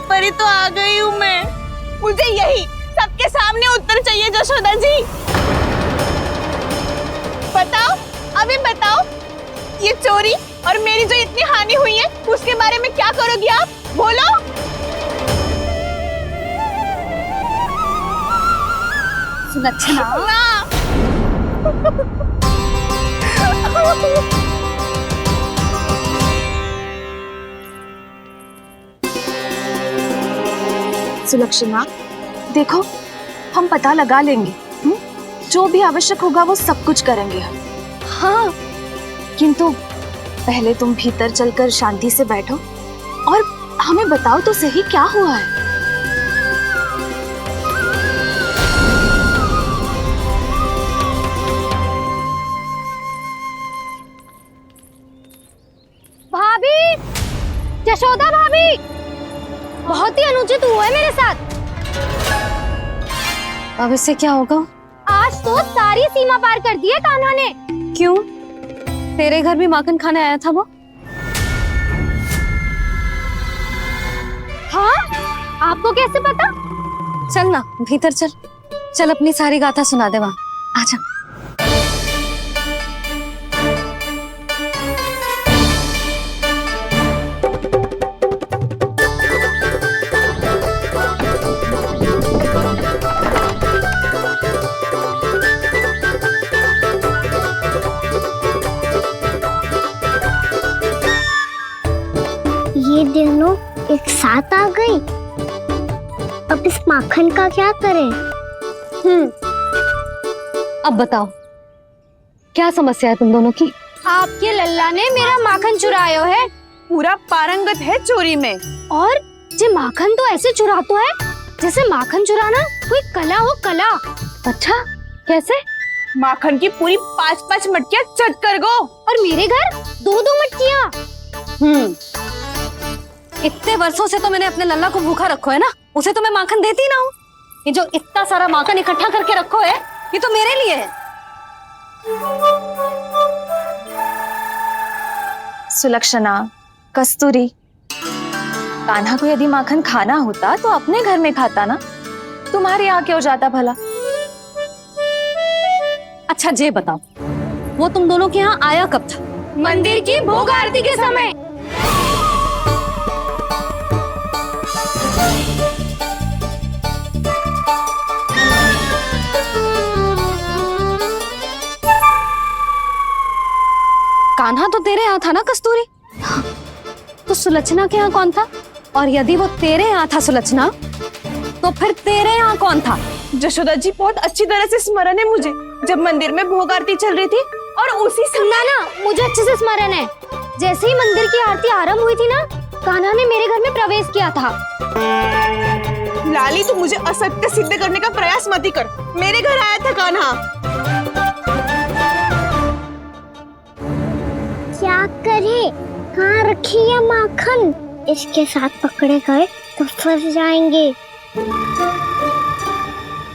पर ही तो आ गई हूँ मैं। मुझे यही सबके सामने उत्तर चाहिए यशोदा जी। बताओ, अभी बताओ, ये चोरी और मेरी जो इतनी हानि हुई है उसके बारे में क्या करोगी आप? बोलो। सुलक्षणा, सुलक्षणा, देखो हम पता लगा लेंगे, जो भी आवश्यक होगा वो सब कुछ करेंगे हम। हाँ, किंतु पहले तुम भीतर चलकर शांति से बैठो और हमें बताओ तो सही क्या हुआ है। भाभी, यशोदा भाभी, बहुत ही अनुचित हुआ है मेरे साथ। अब इससे क्या होगा? आज तो सारी सीमा पार कर दी है कान्हा ने। क्यों? तेरे घर भी माखन खाने आया था वो? हाँ? आपको कैसे पता? चल ना भीतर चल, चल अपनी सारी गाथा सुना दे वहां। आजा। साथ आ गई। अब इस माखन का क्या करें? अब बताओ क्या समस्या है तुम दोनों की? आपके लल्ला ने मेरा माखन चुरायो है। पूरा पारंगत है चोरी में। और जे माखन तो ऐसे चुरातो है जैसे माखन चुराना कोई कला हो, कला। अच्छा, कैसे? माखन की पूरी 5-5 मटकियां चट कर गो। और मेरे घर 2-2 मटकियां। इतने वर्षों से तो मैंने अपने लल्ला को भूखा रखो है ना, उसे तो मैं माखन देती ना हूँ। ये जो इतना सारा माखन इकट्ठा करके रखो है, ये तो मेरे लिए है। सुलक्षणा, कस्तूरी, कान्हा को यदि माखन खाना होता तो अपने घर में खाता ना, तुम्हारे यहाँ क्यों जाता भला? अच्छा ये बताओ, वो तुम दोनों के यहाँ आया कब था? मंदिर की भोग आरती के समय। कान्हा तो तेरे यहाँ था ना कस्तूरी? तो सुलक्षणा के यहाँ कौन था? और यदि वो तेरे यहाँ था सुलक्षणा, तो फिर तेरे यहाँ कौन था? जशोदा जी बहुत अच्छी तरह से स्मरण है मुझे, जब मंदिर में भोग आरती चल रही थी और उसी समय ना मुझे अच्छे से स्मरण है। जैसे ही मंदिर की आरती आरंभ हुई थी ना, कान्हा ने मेरे घर में प्रवेश किया था। लाली, तू मुझे असत्य सिद्ध करने का प्रयास मत ही कर। मेरे घर आया था कान्हा। क्या करे? कहाँ रखी है माखन? इसके साथ पकड़े गए तो फंस जाएंगे।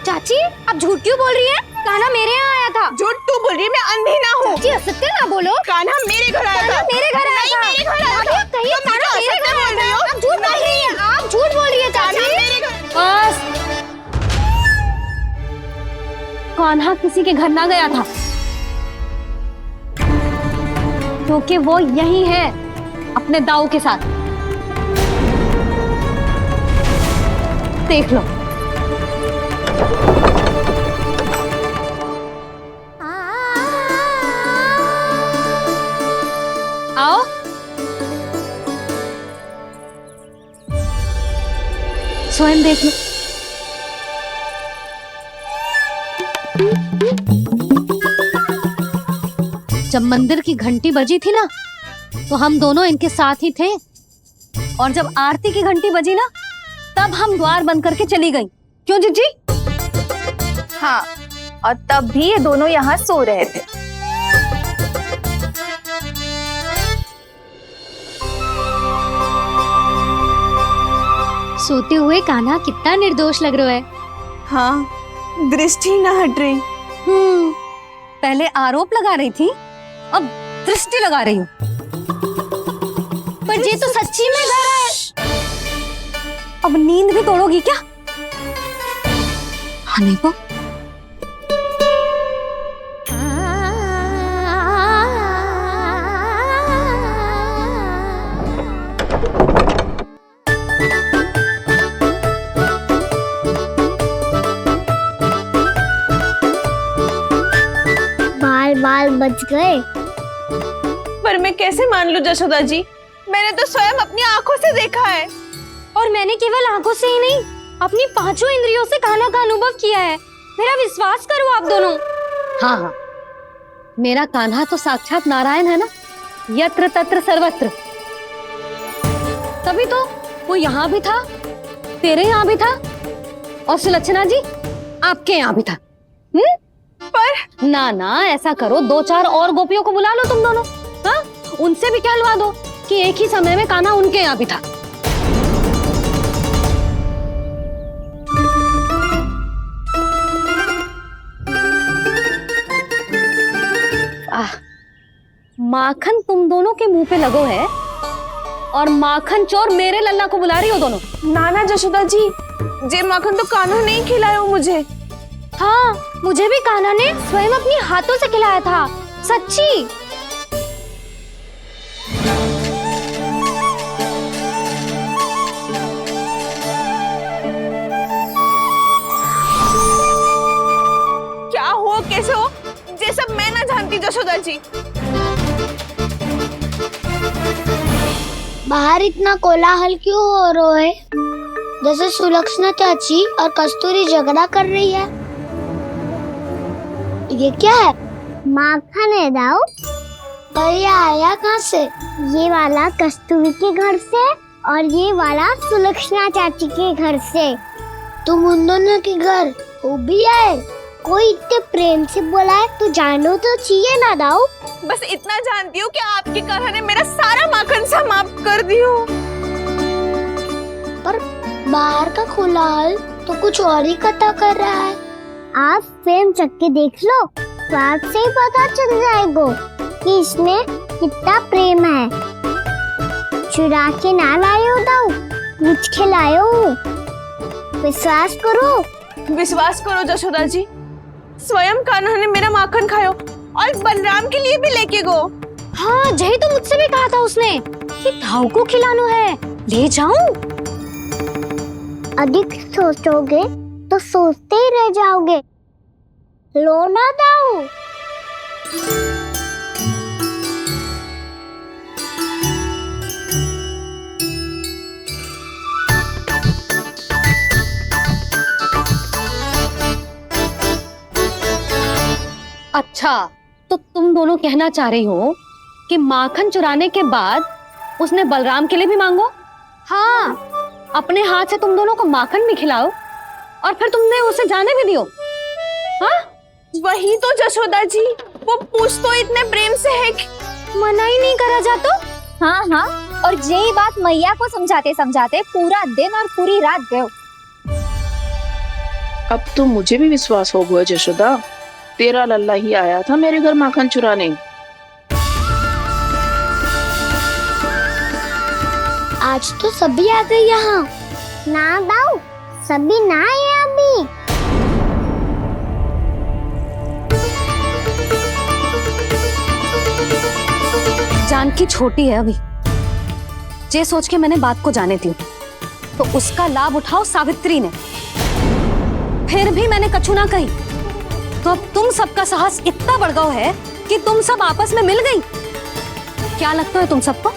चाची, आप झूठ क्यों बोल रही है? कान्हा मेरे यहाँ आया था। झूठ तू बोल रही है, मैं अंधी ना हूँ। चाची असत्य ना बोलो। कान्हा मेरे घर आया था। मेरे घर आया था। मेरे घर आया था। कहिए कान्हा मेरे घर आया था। आप झूठ बोल रही है। आप झूठ बोल रही है चाची। बस, कान्हा किसी के घर ना गया था, क्योंकि वो यही है अपने दाऊ के साथ। देख लो। आओ। स्वयं देख लो। जब मंदिर की घंटी बजी थी ना, तो हम दोनों इनके साथ ही थे, और जब आरती की घंटी बजी ना, तब हम द्वार बंद करके चली गई। क्यों जीजी? हाँ, और तब भी ये दोनों यहाँ सो रहे थे। सोते हुए कान्हा कितना निर्दोष लग रहा है। हाँ, दृष्टि ना हट रही। पहले आरोप लगा रही थी, अब दृष्टि लगा रही हूँ। पर ये तो सच्ची में घर है। अब नींद भी तोड़ोगी क्या? हमें को बाल बच गए। पर मैं कैसे मान लूं जशोदा जी? मैंने तो स्वयं अपनी आंखों से देखा है। और मैंने केवल आंखों से ही नहीं, अपनी 5 इंद्रियों से कान्हा का अनुभव किया है। मेरा विश्वास करो आप दोनों। हाँ हाँ, मेरा कान्हा तो साक्षात नारायण है ना, यत्र तत्र सर्वत्र। तभी तो वो यहाँ भी था, तेरे यहाँ भी था, और सुलक्षणा जी आपके यहाँ भी था। पर ना ना, ऐसा करो, 2-4 और गोपियों को बुला लो तुम दोनों। हाँ, उनसे भी कहलवा दो कि एक ही समय में कान्हा उनके यहाँ भी था। माखन तुम दोनों के मुंह पे लगो है, और माखन चोर मेरे लल्ला को बुला रही हो दोनों। नाना जशोदा जी, जे माखन तो कान्हा नहीं खिलाया मुझे। हाँ, मुझे भी कान्हा ने स्वयं अपनी हाथों से खिलाया था, सच्ची। क्या हो, कैसे हो, ये सब मैं ना जानती जशोदा जी। बाहर इतना कोलाहल क्यों हो रहा है? जैसे सुलक्षणा चाची और कस्तूरी झगड़ा कर रही है। ये क्या है? माखन है दाऊ। और ये आया कहाँ से? ये वाला कस्तूरी के घर से और ये वाला सुलक्षणा चाची के घर से। तुम उन दोनों के घर वो भी आए? कोई इतने प्रेम से बोला है तो जानो तो चाहिए ना दाऊ। बस इतना जानती हूँ कि आपके कहने ने मेरा सारा माखन समाप्त कर दियो। पर बाहर का कोलाहल तो कुछ और ही कथा कर रहा है। आप प्रेम चख के देख लो तो आपसे ही पता चल जाएगा कि इसमें कितना प्रेम है। चुरा के ना लायो दाऊ, मुझ के लायो। विश्वास करो जशोदा जी, स्वयं कान्हा ने मेरा माखन खायो और बलराम के लिए भी लेके गो। हाँ, यही तो मुझसे भी कहा था उसने कि दाऊ को खिलाना है। ले जाऊं? अधिक सोचोगे तो सोचते ही रह जाओगे। लो ना दाऊ। अच्छा, तो तुम दोनों कहना चाह रही हो कि माखन चुराने के बाद उसने बलराम के लिए भी मांगो? हाँ, अपने हाथ से तुम दोनों को माखन भी खिलाओ और फिर तुमने उसे जाने भी दियो। हाँ? वही तो जशोदा जी, वो पूछ तो इतने प्रेम से है कि मना ही नहीं करा जाता। हाँ हाँ, और यही बात मैया को समझाते समझाते पूरा दिन और पूरी रात गए। अब तो मुझे भी विश्वास हो गया जशोदा, तेरा लल्ला ही आया था मेरे घर माखन चुराने। आज तो सभी आ गए यहाँ। ना दाऊ, सभी ना आए अभी। जानकी छोटी है अभी, ये सोच के मैंने बात को जाने दी तो उसका लाभ उठाओ सावित्री ने। फिर भी मैंने कछु ना कही तो अब तुम सबका साहस इतना बढ़ गया है कि तुम सब आपस में मिल गई। क्या लगता है तुम सबको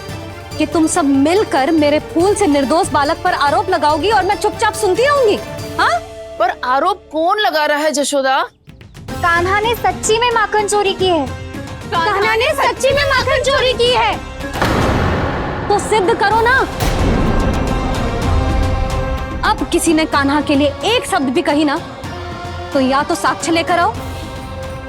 कि तुम सब मिलकर मेरे फूल से निर्दोष बालक पर आरोप लगाओगी और मैं चुपचाप सुनती रहूंगी? हाँ? पर आरोप कौन लगा रहा है जशोदा? कान्हा ने सच्ची में माखन चोरी की है। कान्हा ने सच्ची में माखन चोरी की है तो सिद्ध करो ना। अब किसी ने कान्हा के लिए एक शब्द भी कही ना तो या तो साक्ष्य लेकर आओ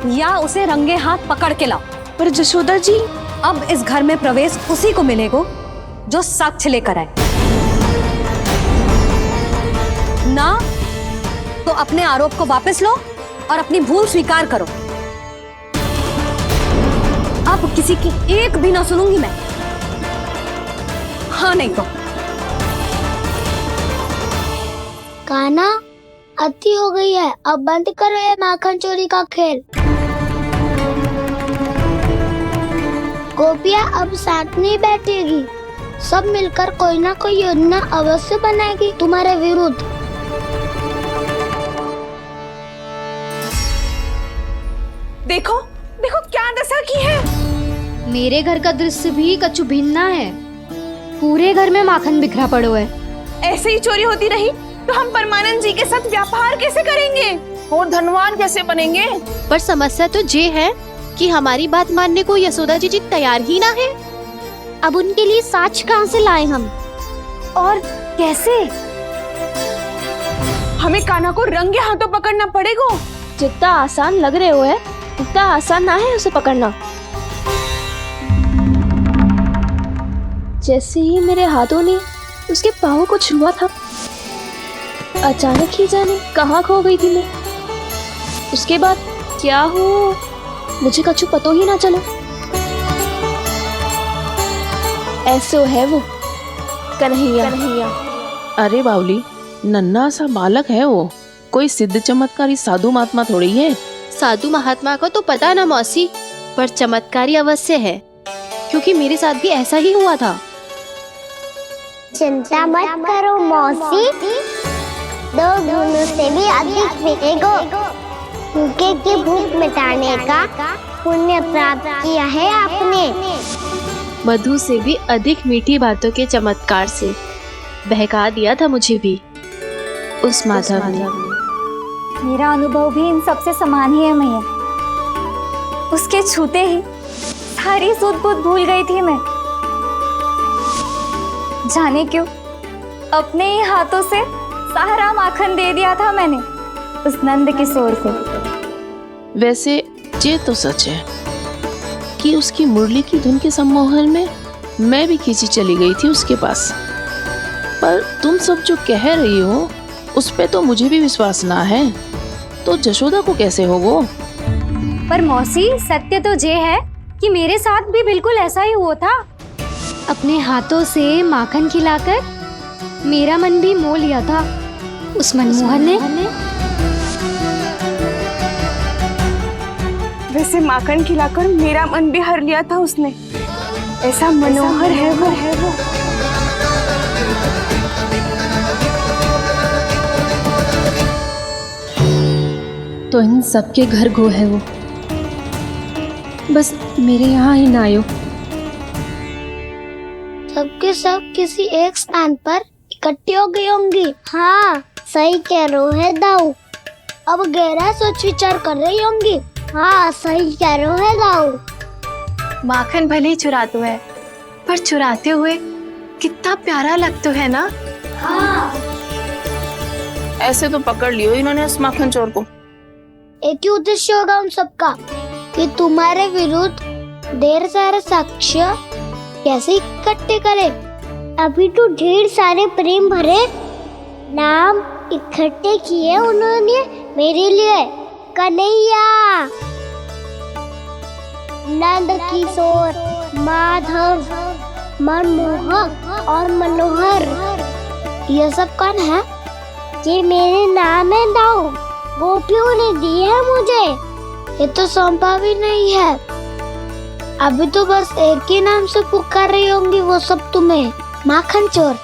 या उसे रंगे हाथ पकड़ के लाओ। पर जशोदा जी, अब इस घर में प्रवेश उसी को मिलेगा जो साक्ष्य लेकर आए। ना तो अपने आरोप को वापस लो और अपनी भूल स्वीकार करो। अब किसी की एक भी ना सुनूंगी मैं। हाँ नहीं तो कान्हा, अति हो गई है, अब बंद करो ये माखन चोरी का खेल। गोपिया अब साथ नहीं बैठेगी, सब मिलकर कोई ना कोई योजना अवश्य बनाएगी तुम्हारे विरुद्ध। देखो देखो क्या दशा की है। मेरे घर का दृश्य भी कछु भिन्न है। पूरे घर में माखन बिखरा पड़ो है। ऐसे ही चोरी होती रही तो हम परमानंद जी के साथ व्यापार कैसे करेंगे और धनवान कैसे बनेंगे? पर समस्या तो ये है कि हमारी बात मानने को यशोदा जी तैयार ही ना है। अब उनके लिए साक्ष्य कहाँ से लाएं हम और कैसे? हमें कान्हा को रंगे हाथों पकड़ना पड़ेगा। जितना आसान लग रहे हो है उतना आसान ना है उसे पकड़ना। जैसे ही मेरे हाथों ने उसके पाँव को छुआ था, अचानक ही जाने कहाँ खो गई थी मैं। उसके बाद क्या हो मुझे कछु पता ही ना चला। ऐसो है वो कन्हैया। अरे बावली, नन्हा सा बालक है वो, कोई सिद्ध चमत्कारी साधु महात्मा थोड़ी है। साधु महात्मा को तो पता ना मौसी, पर चमत्कारी अवश्य है क्योंकि मेरे साथ भी ऐसा ही हुआ था। चिंता मत करो मौसी, 2 गुणों से भी अधिक मिलेगा। भूखे की भूख मिटाने का पुण्य प्राप्त किया है आपने। मधु से भी अधिक मीठी बातों के चमत्कार से बहका दिया था मुझे भी उस माधव ने। मेरा अनुभव भी इन सबसे समान ही है मैया। उसके छूते ही सारी सूध बूध भूल गई थी मैं। जाने क्यों अपने ही हाथों से सारा माखन दे दिया था मैंने उस नंद किशोर को। वैसे ये तो सच है कि उसकी मुरली की धुन के सम्मोहन में मैं भी खींची चली गई थी उसके पास। पर तुम सब जो कह रही हो उस पे तो मुझे भी विश्वास ना है, तो जशोदा को कैसे होगा? पर मौसी, सत्य तो ये है कि मेरे साथ भी बिल्कुल ऐसा ही हुआ था। अपने हाथों से माखन खिलाकर मेरा मन भी मोह लिया था उस मनमोहन ने। वैसे माखन खिलाकर मेरा मन भी हर लिया था उसने। ऐसा मनोहर है वो। तो इन सबके घर गो है वो, बस मेरे यहाँ ही ना आयो। सबके सब किसी एक स्थान पर इकट्ठी हो गई होंगी। हाँ, सही कह रहे हो दाऊ। अब गहरा सोच विचार कर रही होंगी। हाँ, सही कह रहे हो दाऊ। माखन भले ही चुराते है, पर चुराते हुए कितना प्यारा लगता है ना। हाँ। ऐसे तो पकड़ लियो इन्होंने उस माखन चोर को। एक ही उद्देश्य होगा उन सबका कि तुम्हारे विरुद्ध ढेर सारे साक्ष्य कैसे इकट्ठे करे। अभी तो ढेर सारे प्रेम भरे नाम इकट्ठे किए उन्होंने मेरे लिए। कन्हैया, नंद किशोर, माधव, मनमोहक और मनोहर, ये सब कौन है? ये मेरे नाम है दाऊ। गोपियों ने दी है मुझे। ये तो सौंपा भी नहीं है। अभी तो बस एक ही नाम से पुकार रही होंगी वो सब तुम्हें, माखन चोर।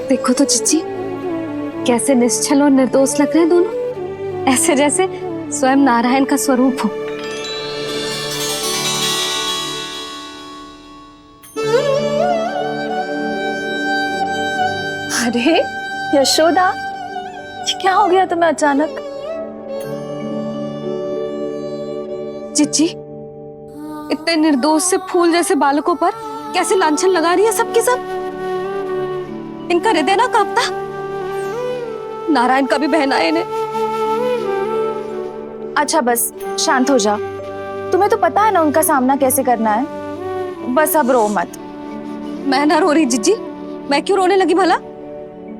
देखो तो चिच्ची, कैसे निश्चल और निर्दोष लग रहे हैं दोनों, ऐसे जैसे स्वयं नारायण का स्वरूप हो। अरे यशोदा, ये क्या हो गया तुम्हें अचानक? चिच्ची, इतने निर्दोष से फूल जैसे बालकों पर कैसे लांछन लगा रही है सबकी सब। इनका हृदय ना कांपता? नारायण का भी बहना है इन्हें। अच्छा बस शांत हो जाओ। तुम्हें तो पता है ना उनका सामना कैसे करना है। बस अब रो मत। मैं ना रो रही जिज्जी, मैं क्यों रोने लगी भला?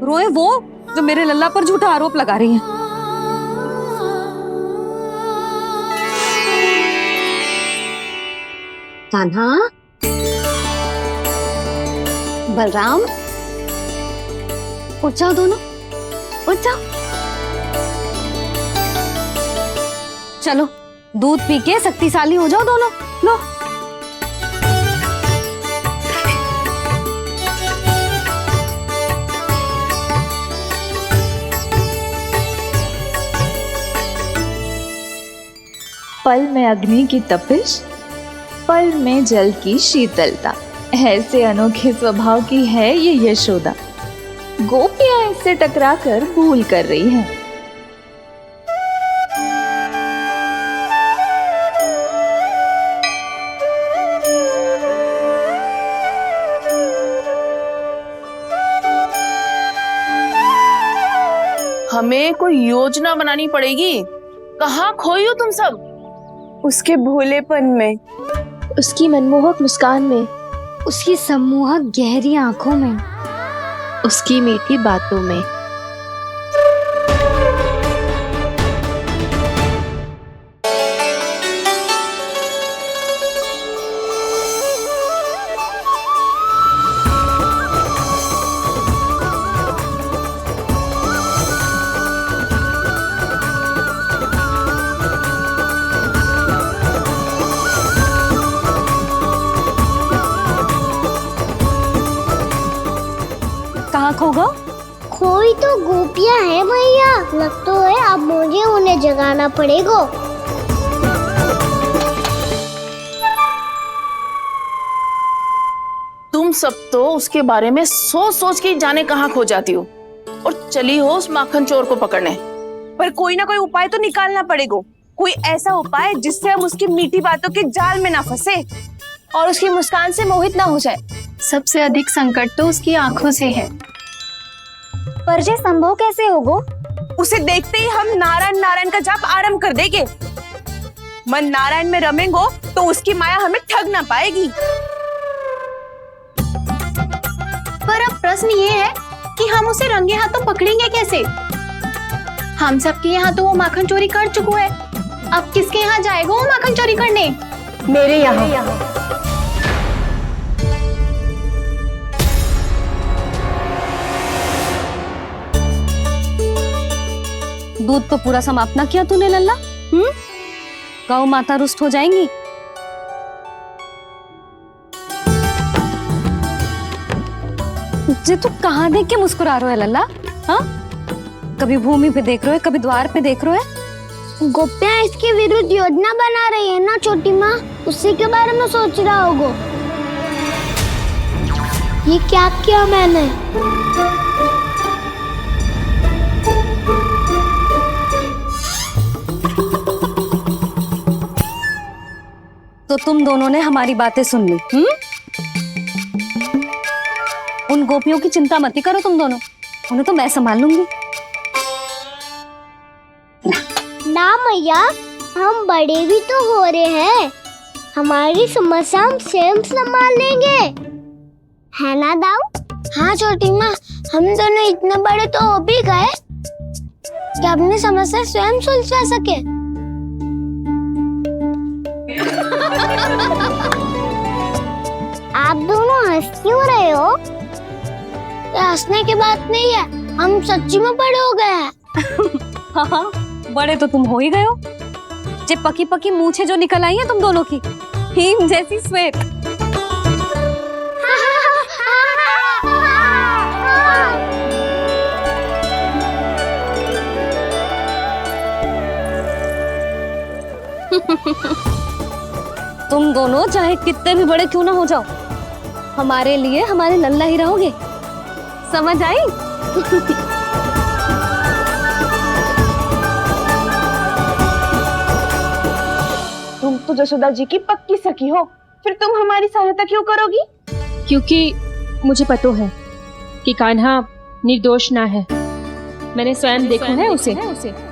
रोए वो जो मेरे लल्ला पर झूठा आरोप लगा रही हैं। कान्हा, बलराम, उठ जाओ दोनों, उठ जाओ। चलो दूध पी के शक्तिशाली हो जाओ दोनों। लो। पल में अग्नि की तपिश, पल में जल की शीतलता, ऐसे अनोखे स्वभाव की है ये यशोदा। गोपियां इससे टकराकर भूल कर रही हैं। हमें कोई योजना बनानी पड़ेगी। कहाँ खोई हो तुम सब? उसके भोलेपन में, उसकी मनमोहक मुस्कान में, उसकी सम्मोहक गहरी आंखों में, उसकी मीठी बातों में। खो गो? खोई तो गोपियां हैं भैया, लग तो है अब मुझे उन्हें जगाना पड़ेगा। तुम सब तो उसके बारे में सोच सोच के जाने कहाँ खो जाती हो और चली हो उस माखन चोर को पकड़ने। पर कोई ना कोई उपाय तो निकालना पड़ेगा, कोई ऐसा उपाय जिससे हम उसकी मीठी बातों के जाल में ना फंसे और उसकी मुस्कान से मोहित ना हो जाए। सबसे अधिक संकट तो उसकी आंखों से है। पर ये संभव कैसे होगा? उसे देखते ही हम नारायण नारायण का जाप आरंभ कर देंगे। मन नारायण में रमेंगो तो उसकी माया हमें ठग ना पाएगी। पर अब प्रश्न ये है कि हम उसे रंगे हाथों पकड़ेंगे कैसे? हम सबके यहाँ तो वो माखन चोरी कर चुका है, अब किसके यहाँ जाएगा वो माखन चोरी करने? मेरे यहाँ। दूध तो पूरा समाप्त ना किया तूने लल्ला? गौ माता रुष्ट हो जाएंगी। जे तू कहाँ देख के मुस्कुरा रहे हो लल्ला? हाँ, कभी भूमि पे देख रहे हो, कभी द्वार पे देख रहे हो। गोपियां इसके विरुद्ध योजना बना रही है ना छोटी माँ, उसी के बारे में सोच रहा होगा। ये क्या किया मैंने? तो तुम दोनों ने हमारी बातें सुन ली। उन गोपियों की चिंता मत करो तुम दोनों, उन्हें तो मैं संभाल लूंगी। ना मैया, हम बड़े भी तो हो रहे हैं, हमारी समस्या हम स्वयं संभाल लेंगे, है ना दाऊ? हाँ छोटी माँ, हम दोनों इतने बड़े तो हो भी गए कि अपनी समस्या स्वयं सुलझा सके। आप दोनों हंस क्यों रहे हो? ये हंसने की बात नहीं है, हम सच्ची में बड़े हो गए हैं। हाँ, बड़े तो तुम हो ही गए हो। जे पकी पकी मूछें जो निकल आई हैं तुम दोनों की, हिम जैसी श्वेत। तुम दोनों चाहे कितने भी बड़े क्यों ना हो जाओ, हमारे लिए हमारे लल्ला ही रहोगे, समझ आई? तुम तो जशोदा जी की पक्की सखी हो, फिर तुम हमारी सहायता क्यों करोगी? क्योंकि मुझे पता है कि कान्हा निर्दोष ना है। मैंने स्वयं देखा है उसे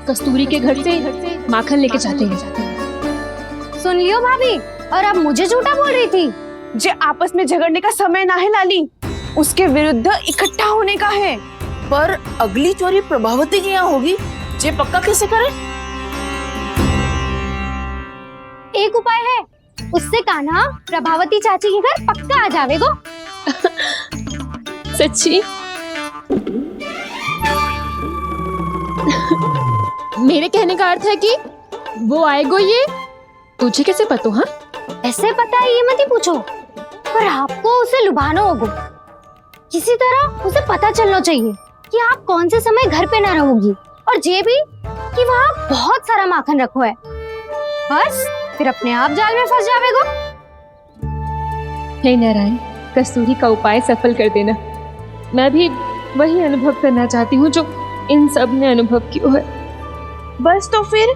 कस्तूरी के घर से माखन लेके जाते हैं। सुन लियो भाभी, और अब मुझे झूठा बोल रही थी। जे आपस में झगड़ने का समय ना है लाली, उसके विरुद्ध इकट्ठा होने का है। पर अगली चोरी प्रभावती की यहाँ होगी, जे पक्का कैसे करे? एक उपाय है, उससे कान्हा प्रभावती चाची के घर पक्का आ जावेगो। सच्ची? मेरे कहने का अर्थ है कि वो आएगो, ये तुझे कैसे पता? हाँ, ऐसे पता है ये मत ही पूछो, पर आपको उसे लुभाना होगा। किसी तरह उसे पता चलना चाहिए कि आप कौन से समय घर पे ना रहोगी, और ये भी कि वहाँ बहुत सारा माखन रखो है। बस फिर अपने आप जाल में फंस जावेगो। हे नारायण, कस्तूरी का उपाय सफल कर देना। मैं भी वही अनुभव करना चाहती हूँ जो इन सब ने अनुभव किया है। बस तो फिर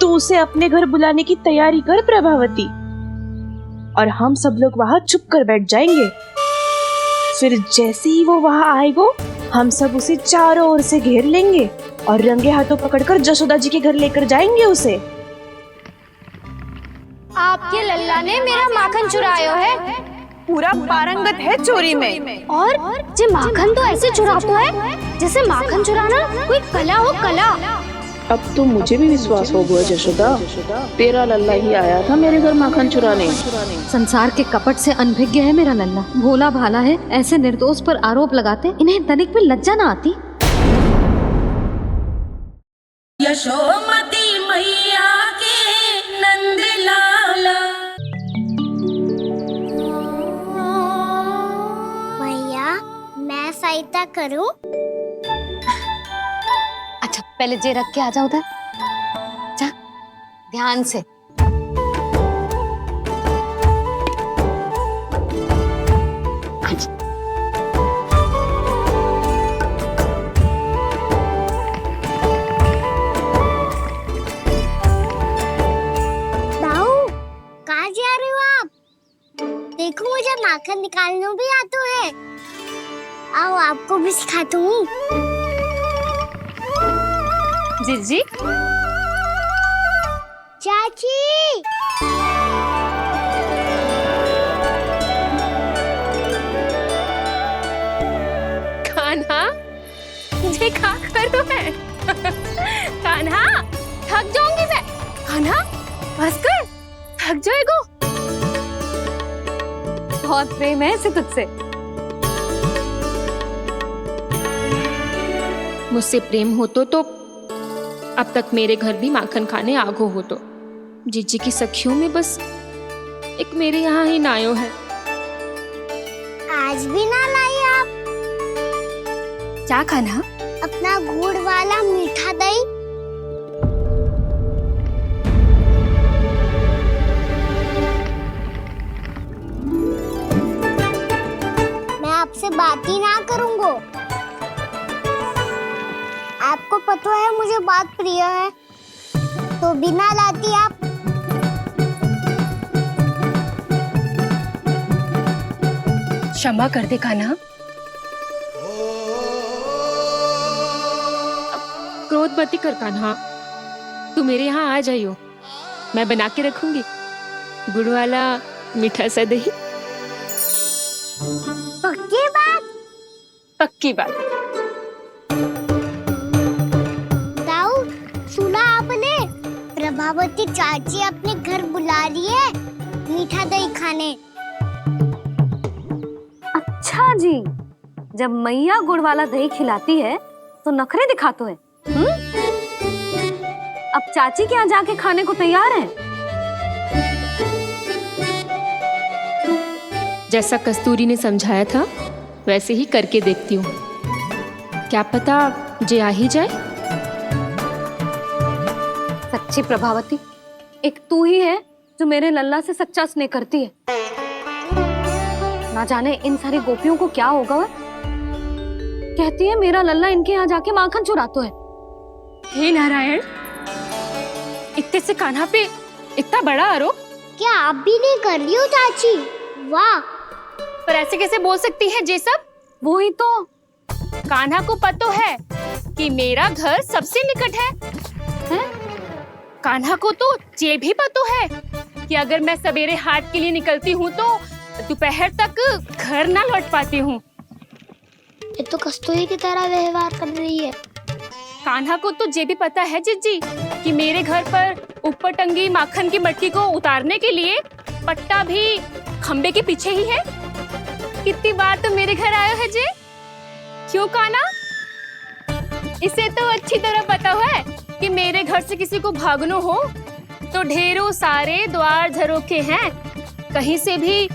तू उसे अपने घर बुलाने की तैयारी कर प्रभावती, और हम सब लोग वहाँ चुप कर बैठ जाएंगे। फिर जैसे ही वो वहाँ आएगो, हम सब उसे चारों ओर से घेर लेंगे और रंगे हाथों पकड़कर जशोदा जी के घर लेकर जाएंगे उसे। आपके लल्ला ने मेरा माखन चुरायो है, पूरा पारंगत है चोरी में। और जे माखन तो ऐसे चुराता है जैसे माखन चुराना कोई कला हो, कला। अब तो मुझे भी विश्वास हो गया जशोदा, तेरा लल्ला ही आया था मेरे घर माखन चुराने। संसार के कपट से अनभिज्ञ है मेरा लल्ला, भोला भाला है। ऐसे निर्दोष पर आरोप लगाते इन्हें तनिक भी लज्जा ना आती। यशोमती मैया के नंद लाला। भैया, मैं सहायता करूं? अच्छा पहले जे रख के आ जाओ उधर, जा ध्यान से। अच्छा दाऊ, कहाँ जा रहे हो आप? देखो मुझे माखन निकालना भी आता है। आओ आपको भी सिखाता हूँ। जीजी चाची, कान्हा ये क्या कर रहे है? कान्हा थक जाऊंगी मैं। कान्हा बस कर, थक जाएगो। बहुत प्रेम है इसे तुझसे। मुझसे प्रेम हो तो अब तक मेरे घर भी माखन खाने आगो हो तो। जीजी की सखियों में बस एक मेरे यहाँ ही नायो है। आज भी ना लाई आप? क्या खाना? अपना गुड़ वाला मीठा दही। मैं आपसे बात ही ना करूंगा। आपको पता है मुझे बात प्रिय है, तो बिना लाती आप। क्षमा कर दे कान्हा। क्रोध मत कर कान्हा, तू मेरे यहाँ आ जाइयो, मैं बना के रखूंगी गुड़ वाला मीठा सा दही। पक्की बात? पक्की बात। दाऊ, सुना आपने? प्रभावती चाची अपने घर बुला रही है मीठा दही खाने। अच्छा जी, जब मैया गुड़ वाला दही खिलाती है तो नखरे दिखाते हैं। अब चाची के यहाँ जाके खाने को तैयार है। जैसा कस्तूरी ने समझाया था वैसे ही करके देखती हूँ, क्या पता जे आ ही जाए। सच्ची प्रभावती, एक तू ही है जो मेरे लल्ला से सच्चा स्नेह करती है। ना जाने इन सारी गोपियों को क्या होगा। वह कहती है मेरा लल्ला इनके यहाँ जाके माखन चुराता है। हे नारायण, इतने से कान्हा पे इतना बड़ा आरोप। क्या आप भी नहीं कर रही हो चाची? वाह, पर ऐसे कैसे बोल सकती है जे सब? वो ही तो। कान्हा को पता है कि मेरा घर सबसे निकट है? कान्हा को तो ये भी पता है कि अगर मैं सवेरे हाट के लिए निकलती हूँ तो दोपहर तक घर ना लौट पाती हूँ। ये तो कस्तूरी की तरह व्यवहार कर रही है। कान्हा को तो ये भी पता है जीजी कि मेरे घर पर ऊपर टंगी माखन की मटकी को उतारने के लिए पट्टा भी खंबे के पीछे ही है। कितनी बार तो मेरे घर आयो है जे। क्यों कान्हा? इसे तो अच्छी तरह पता है कि मेरे घर से किसी को भागना हो तो ढेरों सारे द्वार झरोखे हैं, कहीं से भी